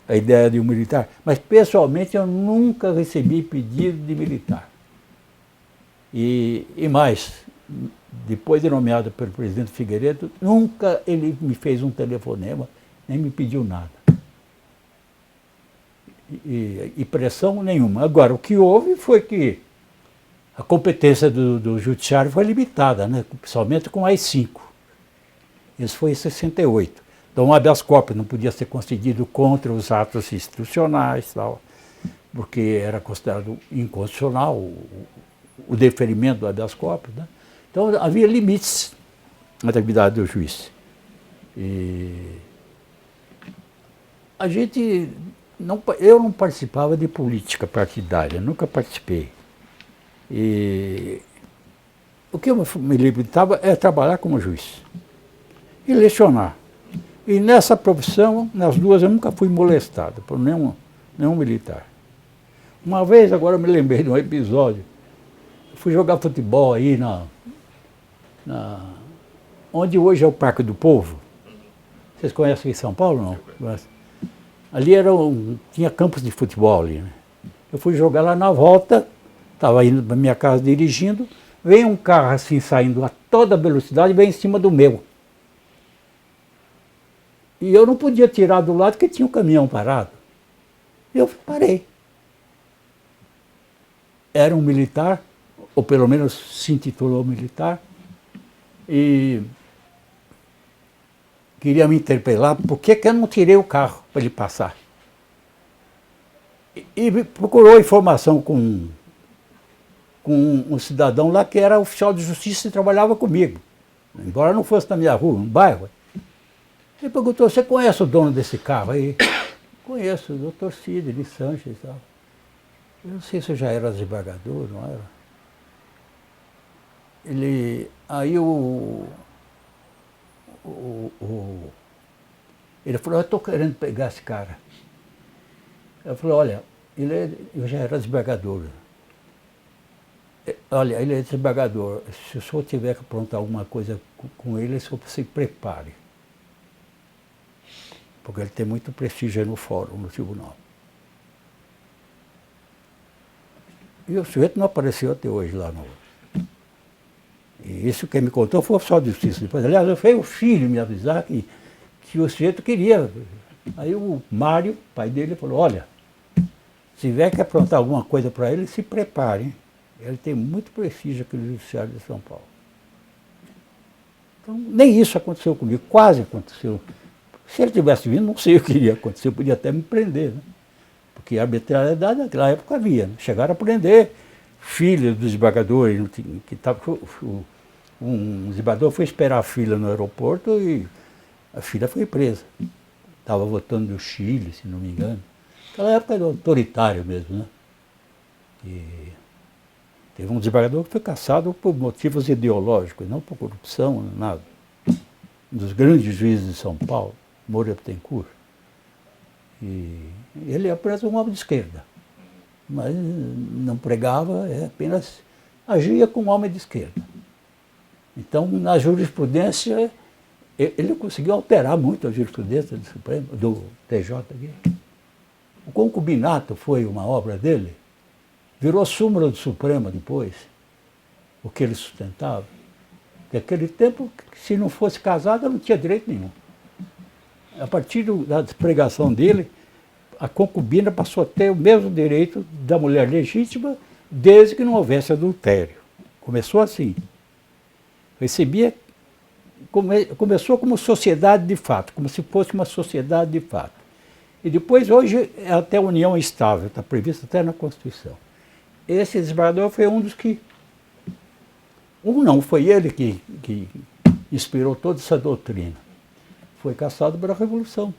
a ideia de um militar. Mas, pessoalmente, eu nunca recebi pedido de militar. E mais, depois de nomeado pelo presidente Figueiredo, nunca ele me fez um telefonema, nem me pediu nada. E pressão nenhuma. Agora, o que houve foi que a competência do judiciário foi limitada, né? Principalmente com as 5. Isso foi em 68. Então, o habeas corpus não podia ser concedido contra os atos institucionais, tal, porque era considerado inconstitucional o deferimento do habeas corpus, né? Então, havia limites na atividade do juiz. E eu não participava de política partidária, nunca participei. E o que eu me limitava é trabalhar como juiz e lecionar. E nessa profissão, nas duas, eu nunca fui molestado por nenhum militar. Uma vez, agora eu me lembrei de um episódio, eu fui jogar futebol aí onde hoje é o Parque do Povo. Vocês conhecem aqui em São Paulo, não? Ali tinha campos de futebol ali, né? Eu fui jogar lá na volta, estava indo para minha casa dirigindo, veio um carro assim saindo a toda velocidade, veio em cima do meu. E eu não podia tirar do lado porque tinha um caminhão parado. Eu parei. Era um militar, ou pelo menos se intitulou militar, e queria me interpelar por que eu não tirei o carro para ele passar. E procurou informação com um cidadão lá que era oficial de justiça e trabalhava comigo, embora não fosse na minha rua, no bairro. Ele perguntou, você conhece o dono desse carro aí? Conheço, o doutor Sidney Sanches e tal. Eu não sei se eu já era desembargador, não era? Aí ele falou, eu estou querendo pegar esse cara. Eu falei, olha, eu já era desembargador. Olha, ele é desembargador. Se o senhor tiver que aprontar alguma coisa com ele, o senhor se prepare. Porque ele tem muito prestígio aí no fórum, no tribunal. E o sujeito não apareceu até hoje lá no... E isso quem me contou foi o oficial de justiça. Depois, aliás, foi o filho me avisar que o sujeito queria. Aí o Mário, pai dele, falou, olha, se tiver que aprontar alguma coisa para ele, se prepare, hein? Ele tem muito prestígio aqui no Judiciário de São Paulo. Então, nem isso aconteceu comigo, quase aconteceu. Se ele tivesse vindo, não sei o que iria acontecer, podia até me prender, né? Porque a arbitrariedade naquela época havia, né? Chegaram a prender filhos dos desembargadores, que tava, um desembargador foi esperar a filha no aeroporto e a filha foi presa. Estava votando no Chile, se não me engano. Aquela época era autoritário mesmo, né? E teve um desembargador que foi cassado por motivos ideológicos, não por corrupção, nada. Um dos grandes juízes de São Paulo, Moura Bittencourt. E ele é apenas um homem de esquerda, mas não pregava, apenas agia como homem de esquerda. Então, na jurisprudência, ele conseguiu alterar muito a jurisprudência do Supremo, do TJ aqui. O concubinato foi uma obra dele, virou súmula do Supremo depois, o que ele sustentava. Naquele tempo, se não fosse casado, não tinha direito nenhum. A partir da pregação dele, a concubina passou a ter o mesmo direito da mulher legítima, desde que não houvesse adultério. Começou assim. Começou como sociedade de fato, como se fosse uma sociedade de fato. E depois, hoje, é até a união estável, está previsto até na Constituição. Esse desembargador foi um dos que... foi ele que inspirou toda essa doutrina. Foi cassado pela Revolução.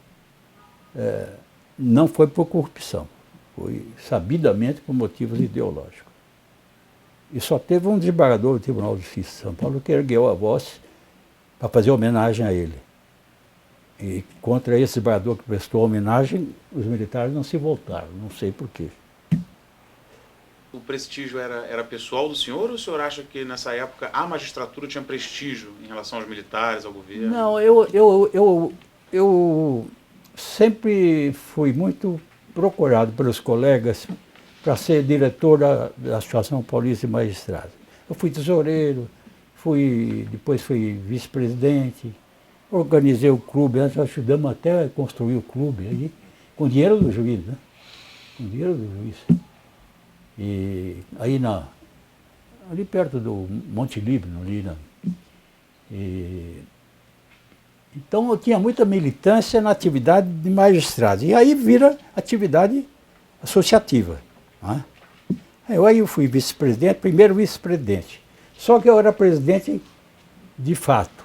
Não foi por corrupção, foi sabidamente por motivos ideológicos. E só teve um desembargador do Tribunal de Justiça de São Paulo que ergueu a voz para fazer homenagem a ele. E contra esse desembargador que prestou homenagem, os militares não se voltaram, não sei porquê. O prestígio era pessoal do senhor, ou o senhor acha que nessa época a magistratura tinha prestígio em relação aos militares, ao governo? Não, eu sempre fui muito procurado pelos colegas para ser diretor da Associação Paulista de Magistrados. Eu fui tesoureiro, depois fui vice-presidente, organizei o clube, nós ajudamos até a construir o clube, aí, com dinheiro do juiz, né? Com dinheiro do juiz. E aí ali perto do Monte Líbano, então eu tinha muita militância na atividade de magistrados. E aí vira atividade associativa. Né? Aí eu fui vice-presidente, primeiro vice-presidente. Só que eu era presidente de fato.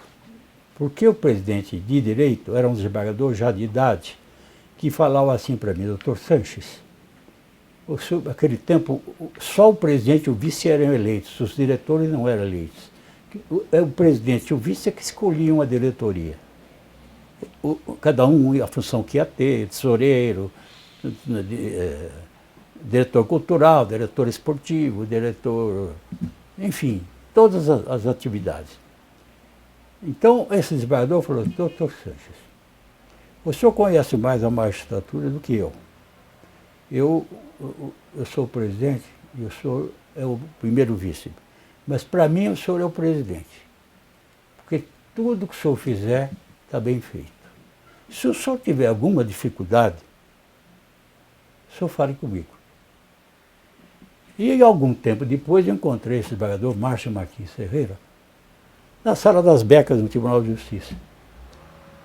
Porque o presidente de direito era um desembargador já de idade, que falava assim para mim, doutor Sanches, naquele tempo só o presidente e o vice eram eleitos, os diretores não eram eleitos. O presidente e o vice é que escolhiam a diretoria. cada um a função que ia ter, tesoureiro, diretor cultural, diretor esportivo, diretor, enfim, todas as atividades. Então, esse desembargador falou, doutor Sanches, o senhor conhece mais a magistratura do que eu. Eu sou o presidente e o senhor é o primeiro vice. Mas para mim o senhor é o presidente. Porque tudo que o senhor fizer está bem feito. Se o senhor tiver alguma dificuldade, o senhor fale comigo. E algum tempo depois eu encontrei esse desembargador, Márcio Martins Ferreira, na sala das becas do Tribunal de Justiça.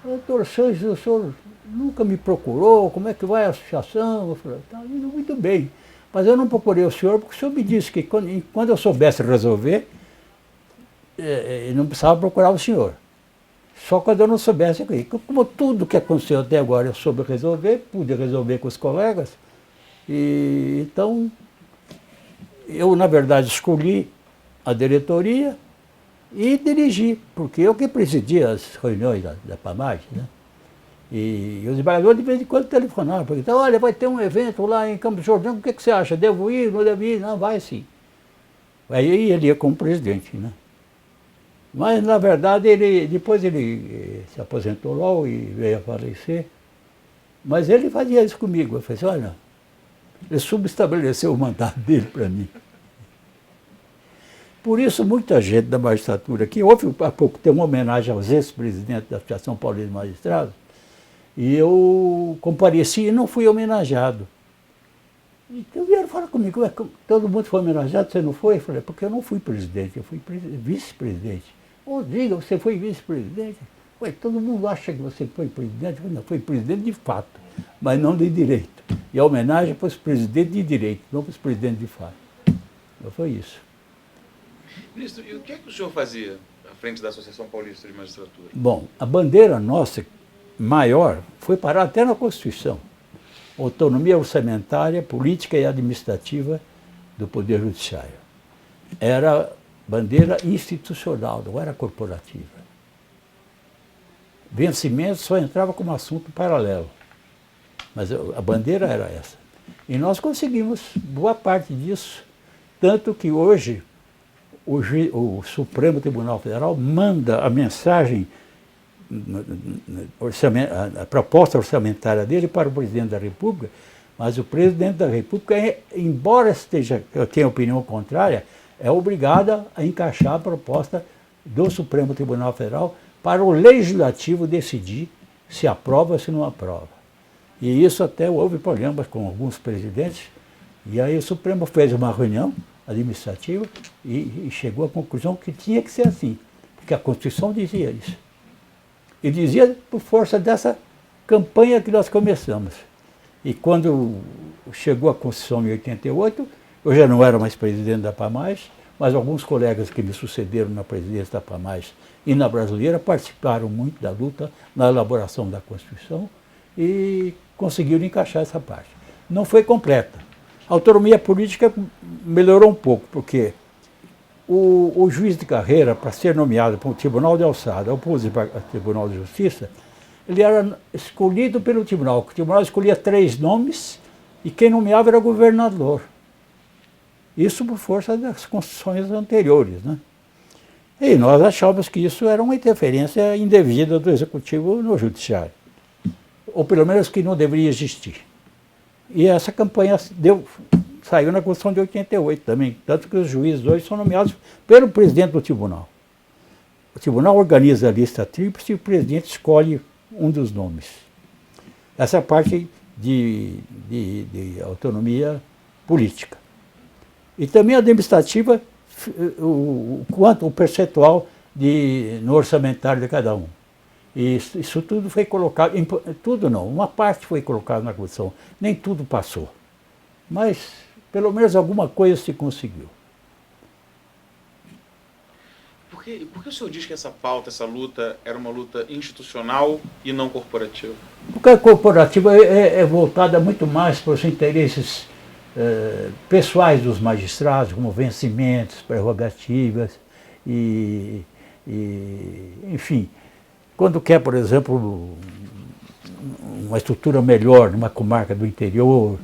Doutor Sanches, o senhor nunca me procurou, como é que vai a associação? Eu falei, está indo muito bem. Mas eu não procurei o senhor porque o senhor me disse que quando eu soubesse resolver, eu não precisava procurar o senhor. Só quando eu não soubesse. Como tudo que aconteceu até agora eu soube resolver, pude resolver com os colegas. E, então, eu, na verdade, escolhi a diretoria e dirigi, porque eu que presidia as reuniões da PAMAG, né? E os desembargadores de vez em quando telefonavam, perguntavam, olha, vai ter um evento lá em Campos do Jordão, o que você acha? Devo ir, não devo ir? Não, vai sim. Aí ele ia como presidente, né? Mas, na verdade, depois ele se aposentou logo e veio a falecer. Mas ele fazia isso comigo. Eu falei assim, olha, ele subestabeleceu o mandato dele para mim. Por isso, muita gente da magistratura aqui, houve há pouco tempo uma homenagem aos ex-presidentes da Associação Paulista de Magistrados, e eu compareci e não fui homenageado. Então vieram falar comigo, todo mundo foi homenageado, você não foi? Eu falei, porque eu não fui presidente, eu fui vice-presidente. Ou diga, você foi vice-presidente? Ué, todo mundo acha que você foi presidente. Eu falei, não, foi presidente de fato, mas não de direito. E a homenagem para os presidentes de direito, não para os presidentes de fato. Então foi isso. Ministro, e o que é que o senhor fazia à frente da Associação Paulista de Magistratura? Bom, a bandeira nossa maior foi parar até na Constituição. Autonomia orçamentária, política e administrativa do Poder Judiciário. Era bandeira institucional, não era corporativa. Vencimento só entrava como assunto paralelo. Mas a bandeira era essa. E nós conseguimos boa parte disso, tanto que hoje o Supremo Tribunal Federal manda a mensagem, a proposta orçamentária dele para o presidente da República, mas o presidente da República, embora tenha opinião contrária, é obrigado a encaixar a proposta do Supremo Tribunal Federal para o Legislativo decidir se aprova ou se não aprova. E isso até houve problemas com alguns presidentes, e aí o Supremo fez uma reunião administrativa e chegou à conclusão que tinha que ser assim, porque a Constituição dizia isso. E dizia por força dessa campanha que nós começamos. E quando chegou a Constituição em 88, eu já não era mais presidente da PAMAG, mas alguns colegas que me sucederam na presidência da PAMAG e na Brasileira participaram muito da luta na elaboração da Constituição e conseguiram encaixar essa parte. Não foi completa. A autonomia política melhorou um pouco, porque o juiz de carreira, para ser nomeado para o Tribunal de Alçada ou para o Tribunal de Justiça, ele era escolhido pelo tribunal. O tribunal escolhia 3 nomes e quem nomeava era o governador. Isso por força das constituições anteriores, né? E nós achávamos que isso era uma interferência indevida do Executivo no Judiciário. Ou pelo menos que não deveria existir. E essa campanha saiu na Constituição de 88 também, tanto que os juízes hoje são nomeados pelo presidente do tribunal. O tribunal organiza a lista tríplice e o presidente escolhe um dos nomes. Essa é a parte de autonomia política. E também administrativa, o percentual no orçamentário de cada um. E isso tudo foi colocado, tudo não, uma parte foi colocada na Constituição, nem tudo passou. Mas, pelo menos alguma coisa se conseguiu. Por que o senhor diz que essa pauta, essa luta, era uma luta institucional e não corporativa? Porque a corporativa é voltada muito mais para os interesses pessoais dos magistrados, como vencimentos, prerrogativas, enfim. quando quer, por exemplo, uma estrutura melhor numa comarca do interior,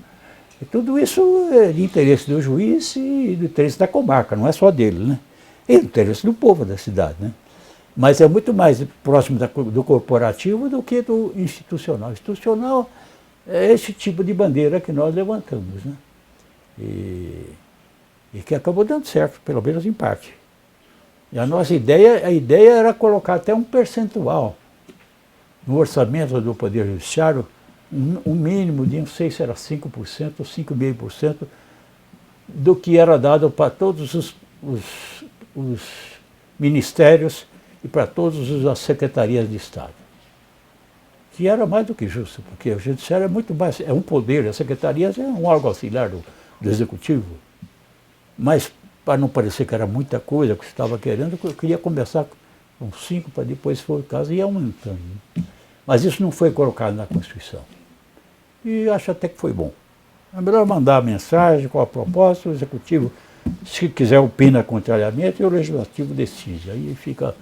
e tudo isso é de interesse do juiz e do interesse da comarca, não é só dele, né? E do interesse do povo da cidade, né? Mas é muito mais próximo do corporativo do que do institucional. Institucional é esse tipo de bandeira que nós levantamos, né? E que acabou dando certo, pelo menos em parte. E a nossa ideia era colocar até um percentual no orçamento do Poder Judiciário, um mínimo de, não sei se era 5% ou 5,5% do que era dado para todos os ministérios e para todas as secretarias de Estado. Que era mais do que justo, porque o Judiciário é muito mais, é um poder, as secretarias é um órgão auxiliar do Executivo. Mas, para não parecer que era muita coisa que você estava querendo, eu queria começar com 5, para depois, se for o caso, ir aumentando. Mas isso não foi colocado na Constituição. E acho até que foi bom. É melhor mandar a mensagem com a proposta, o Executivo, se quiser, opina contrariamente, e o Legislativo decide. Aí fica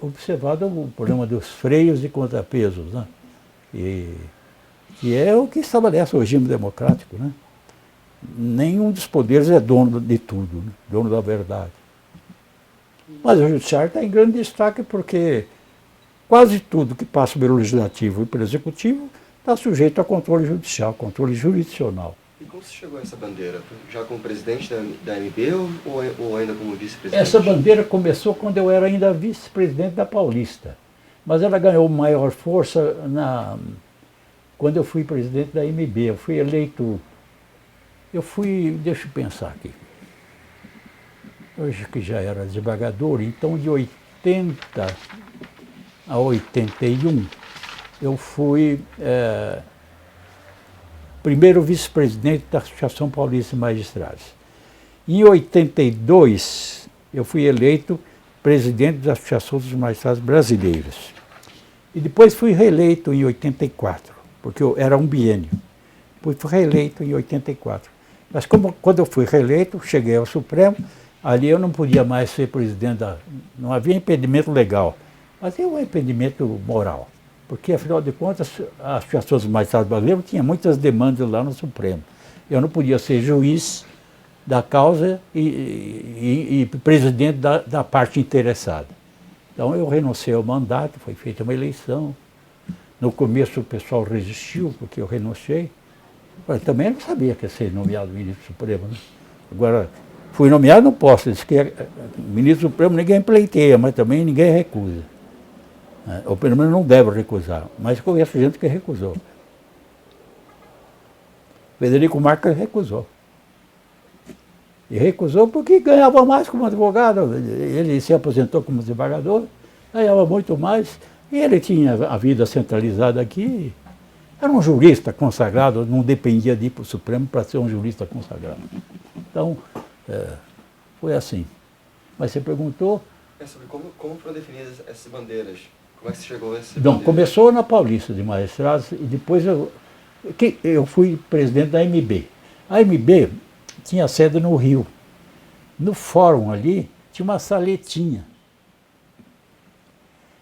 observado o problema dos freios e contrapesos, né? Que é o que estabelece o regime democrático, né? Nenhum dos poderes é dono de tudo, né? Dono da verdade. Mas o Judiciário está em grande destaque porque quase tudo que passa pelo Legislativo e pelo Executivo está sujeito a controle judicial, controle jurisdicional. E como você chegou a essa bandeira? Já como presidente da MB ou ainda como vice-presidente? Essa bandeira começou quando eu era ainda vice-presidente da Paulista, mas ela ganhou maior força quando eu fui presidente da MB. Eu fui eleito, deixa eu pensar aqui, hoje que já era desembargador, então de 80 a 81 eu fui primeiro vice-presidente da Associação Paulista de Magistrados. Em 82, eu fui eleito presidente da Associação dos Magistrados Brasileiros. E depois fui reeleito em 84, porque era um biênio. Depois fui reeleito em 84. Mas quando eu fui reeleito, cheguei ao Supremo, ali eu não podia mais ser presidente não havia impedimento legal, mas havia um impedimento moral. Porque, afinal de contas, a Associação dos Magistrados Brasileiros tinha muitas demandas lá no Supremo. Eu não podia ser juiz da causa e presidente da parte interessada. Então eu renunciei ao mandato, foi feita uma eleição. No começo o pessoal resistiu, porque eu renunciei. Mas também não sabia que ia ser nomeado ministro Supremo, né? Agora, fui nomeado, não posso. Diz que ministro Supremo ninguém pleiteia, mas também ninguém recusa. Ou pelo menos não deve recusar. Mas conheço gente que recusou. Federico Marques recusou. E recusou porque ganhava mais como advogado. Ele se aposentou como desembargador, ganhava muito mais. E ele tinha a vida centralizada aqui. Era um jurista consagrado, não dependia de ir para o Supremo para ser um jurista consagrado. Então, foi assim. Mas você perguntou... É sobre como foram definidas essas bandeiras? Como é que você chegou a essa Não, começou na Paulista de Magistrados e depois eu fui presidente da MB. A MB tinha sede no Rio. No fórum ali tinha uma saletinha.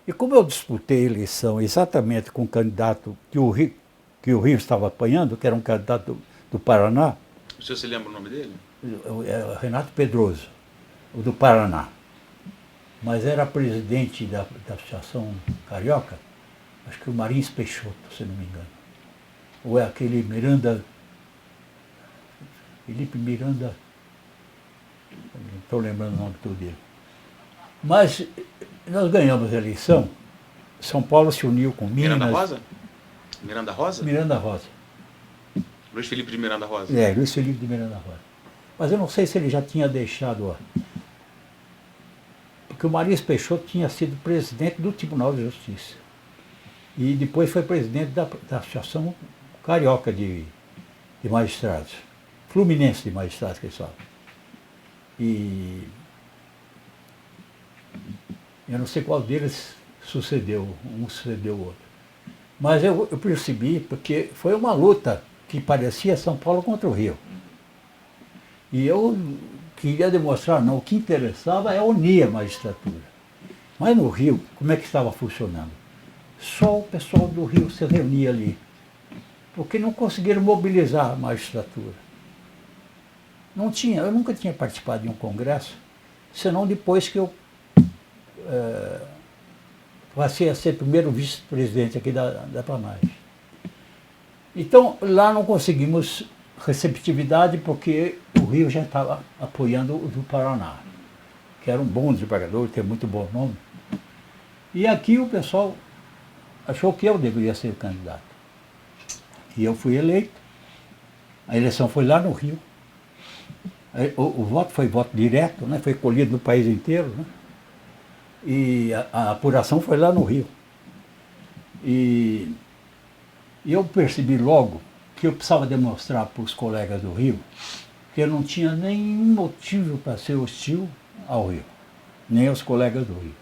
E como eu disputei a eleição exatamente com o candidato que o Rio estava apanhando, que era um candidato do Paraná. O senhor se lembra o nome dele? Renato Pedroso, o do Paraná. Mas era presidente da Associação Carioca, acho que o Marins Peixoto, se não me engano. Ou é aquele Felipe Miranda, não estou lembrando o nome todo dele. Mas nós ganhamos a eleição, São Paulo se uniu com Minas. Miranda Rosa? Miranda Rosa? Miranda Rosa. Luiz Felipe de Miranda Rosa. Luiz Felipe de Miranda Rosa. Mas eu não sei se ele já tinha deixado... Porque o Marins Peixoto tinha sido presidente do Tribunal de Justiça. E depois foi presidente da Associação Carioca de Magistrados. Fluminense de Magistrados, que eles falam. E eu não sei qual deles sucedeu, um sucedeu o outro. Mas eu percebi, porque foi uma luta que parecia São Paulo contra o Rio. E eu queria demonstrar, não, o que interessava é unir a magistratura. Mas no Rio, como é que estava funcionando? Só o pessoal do Rio se reunia ali, porque não conseguiram mobilizar a magistratura. Não tinha, eu nunca tinha participado de um congresso, senão depois que eu passei a ser primeiro vice-presidente aqui da PAMAG. Então, lá não conseguimos receptividade porque o Rio já estava apoiando o do Paraná, que era um bom desembargador, tem muito bom nome. E aqui o pessoal achou que eu deveria ser o candidato. E eu fui eleito. A eleição foi lá no Rio. O voto foi voto direto, né? Foi colhido no país inteiro, né? E a apuração foi lá no Rio. E eu percebi logo que eu precisava demonstrar para os colegas do Rio que eu não tinha nenhum motivo para ser hostil ao Rio, nem aos colegas do Rio.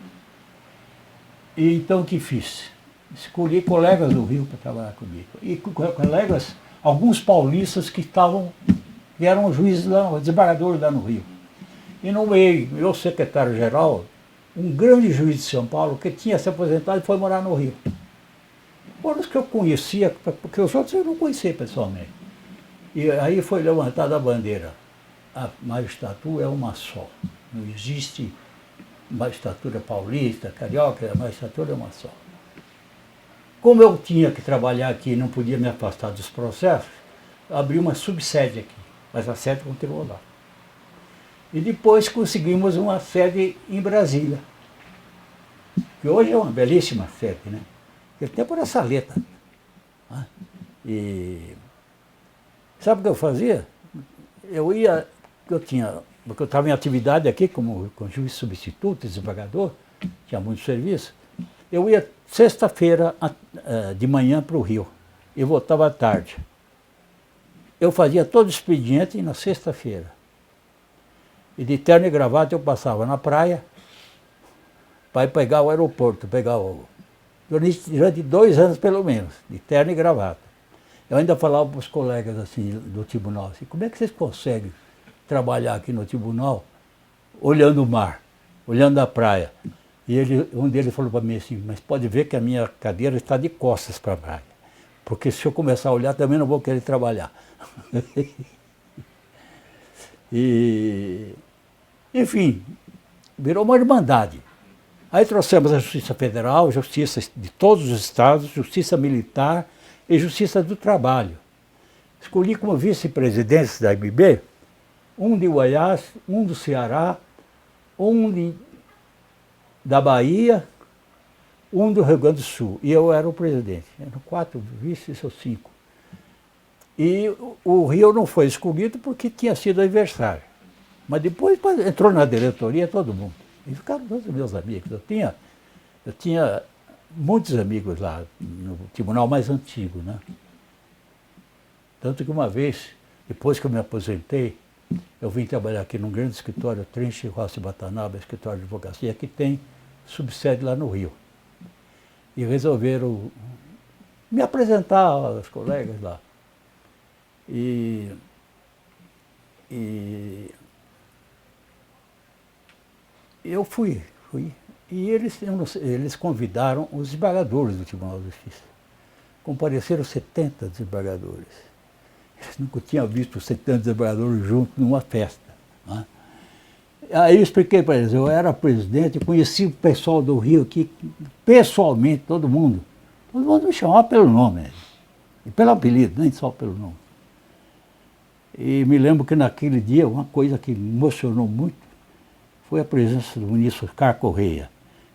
E então o que fiz? Escolhi colegas do Rio para trabalhar comigo. E colegas, alguns paulistas que eram juízes lá, desembargadores lá no Rio. E nomeei meu secretário-geral, um grande juiz de São Paulo, que tinha se aposentado e foi morar no Rio. Foram os que eu conhecia, porque os outros eu não conhecia pessoalmente. E aí foi levantada a bandeira. A magistratura é uma só. Não existe magistratura paulista, carioca, a magistratura é uma só. Como eu tinha que trabalhar aqui e não podia me afastar dos processos, abri uma subsede aqui, mas a sede continuou lá. E depois conseguimos uma sede em Brasília, que hoje é uma belíssima sede, né? Aquele tempo era saleta. Né? E sabe o que eu fazia? Eu ia, porque eu estava em atividade aqui como juiz substituto, desembargador, tinha muito serviço. Eu ia sexta-feira de manhã para o Rio e voltava à tarde. Eu fazia todo o expediente na sexta-feira. E de terno e gravata eu passava na praia para ir pegar o aeroporto, durante 2 anos pelo menos, de terno e gravata. Eu ainda falava para os colegas assim, do tribunal, assim, como é que vocês conseguem trabalhar aqui no tribunal olhando o mar, olhando a praia? E um deles falou para mim assim, mas pode ver que a minha cadeira está de costas para a praia, porque se eu começar a olhar também não vou querer trabalhar. E, enfim, virou uma irmandade. Aí trouxemos a Justiça Federal, Justiça de todos os estados, Justiça Militar e Justiça do Trabalho. Escolhi como vice-presidentes da AMB um de Goiás, um do Ceará, um da Bahia, um do Rio Grande do Sul. E eu era o presidente. Eram 4 vices ou 5. E o Rio não foi escolhido porque tinha sido adversário. Mas depois entrou na diretoria todo mundo. E ficaram todos meus amigos. Eu tinha muitos amigos lá no tribunal mais antigo, né? Tanto que uma vez, depois que eu me aposentei, eu vim trabalhar aqui num grande escritório, Trinche Rossi Batanaba, escritório de advocacia, que tem subsede lá no Rio. E resolveram me apresentar aos colegas lá. E eu fui. E eles convidaram os desembargadores do Tribunal de Justiça. Compareceram 70 desembargadores. Eles nunca tinham visto 70 desembargadores juntos numa festa. Né? Aí eu expliquei para eles, eu era presidente, conheci o pessoal do Rio aqui, pessoalmente, todo mundo. Todo mundo me chamava pelo nome, e pelo apelido, nem só pelo nome. E me lembro que naquele dia, uma coisa que me emocionou muito, foi a presença do ministro Oscar Correia,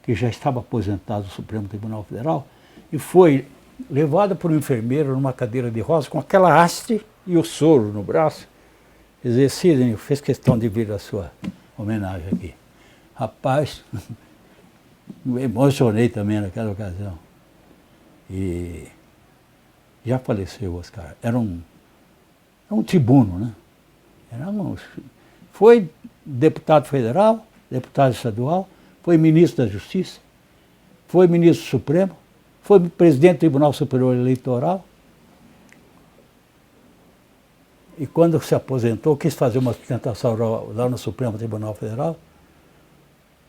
que já estava aposentado do Supremo Tribunal Federal, e foi levado por um enfermeiro numa cadeira de rosa, com aquela haste e o soro no braço. Quer dizer, Sidney fez questão de vir a sua homenagem aqui. Rapaz, me emocionei também naquela ocasião. E já faleceu o Oscar. Era um tribuno, né? Foi deputado federal, deputado estadual, foi ministro da Justiça, foi ministro Supremo, foi presidente do Tribunal Superior Eleitoral. E quando se aposentou, quis fazer uma sustentação lá no Supremo Tribunal Federal,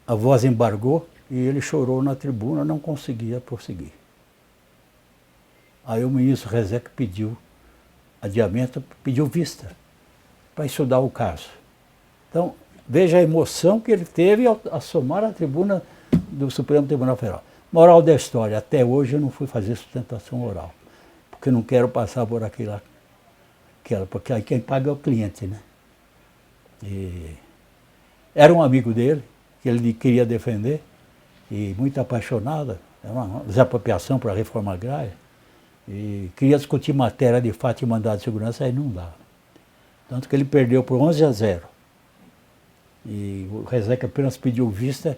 a voz embargou, e ele chorou na tribuna, não conseguia prosseguir. Aí o ministro Rezeque pediu adiamento, pediu vista para estudar o caso. Então, veja a emoção que ele teve ao assomar a tribuna do Supremo Tribunal Federal. Moral da história, até hoje eu não fui fazer sustentação oral, porque não quero passar por aquela porque aí quem paga é o cliente, né? E era um amigo dele, que ele queria defender, e muito apaixonado, era uma desapropriação para a reforma agrária, e queria discutir matéria de fato e mandado de segurança, aí não dava. Tanto que ele perdeu por 11-0. E o Rezeque apenas pediu vista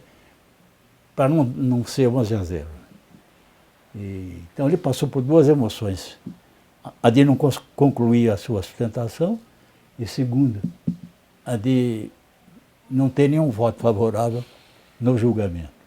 para não ser 11-0. Então ele passou por duas emoções. A de não concluir a sua sustentação e, segunda, a de não ter nenhum voto favorável no julgamento.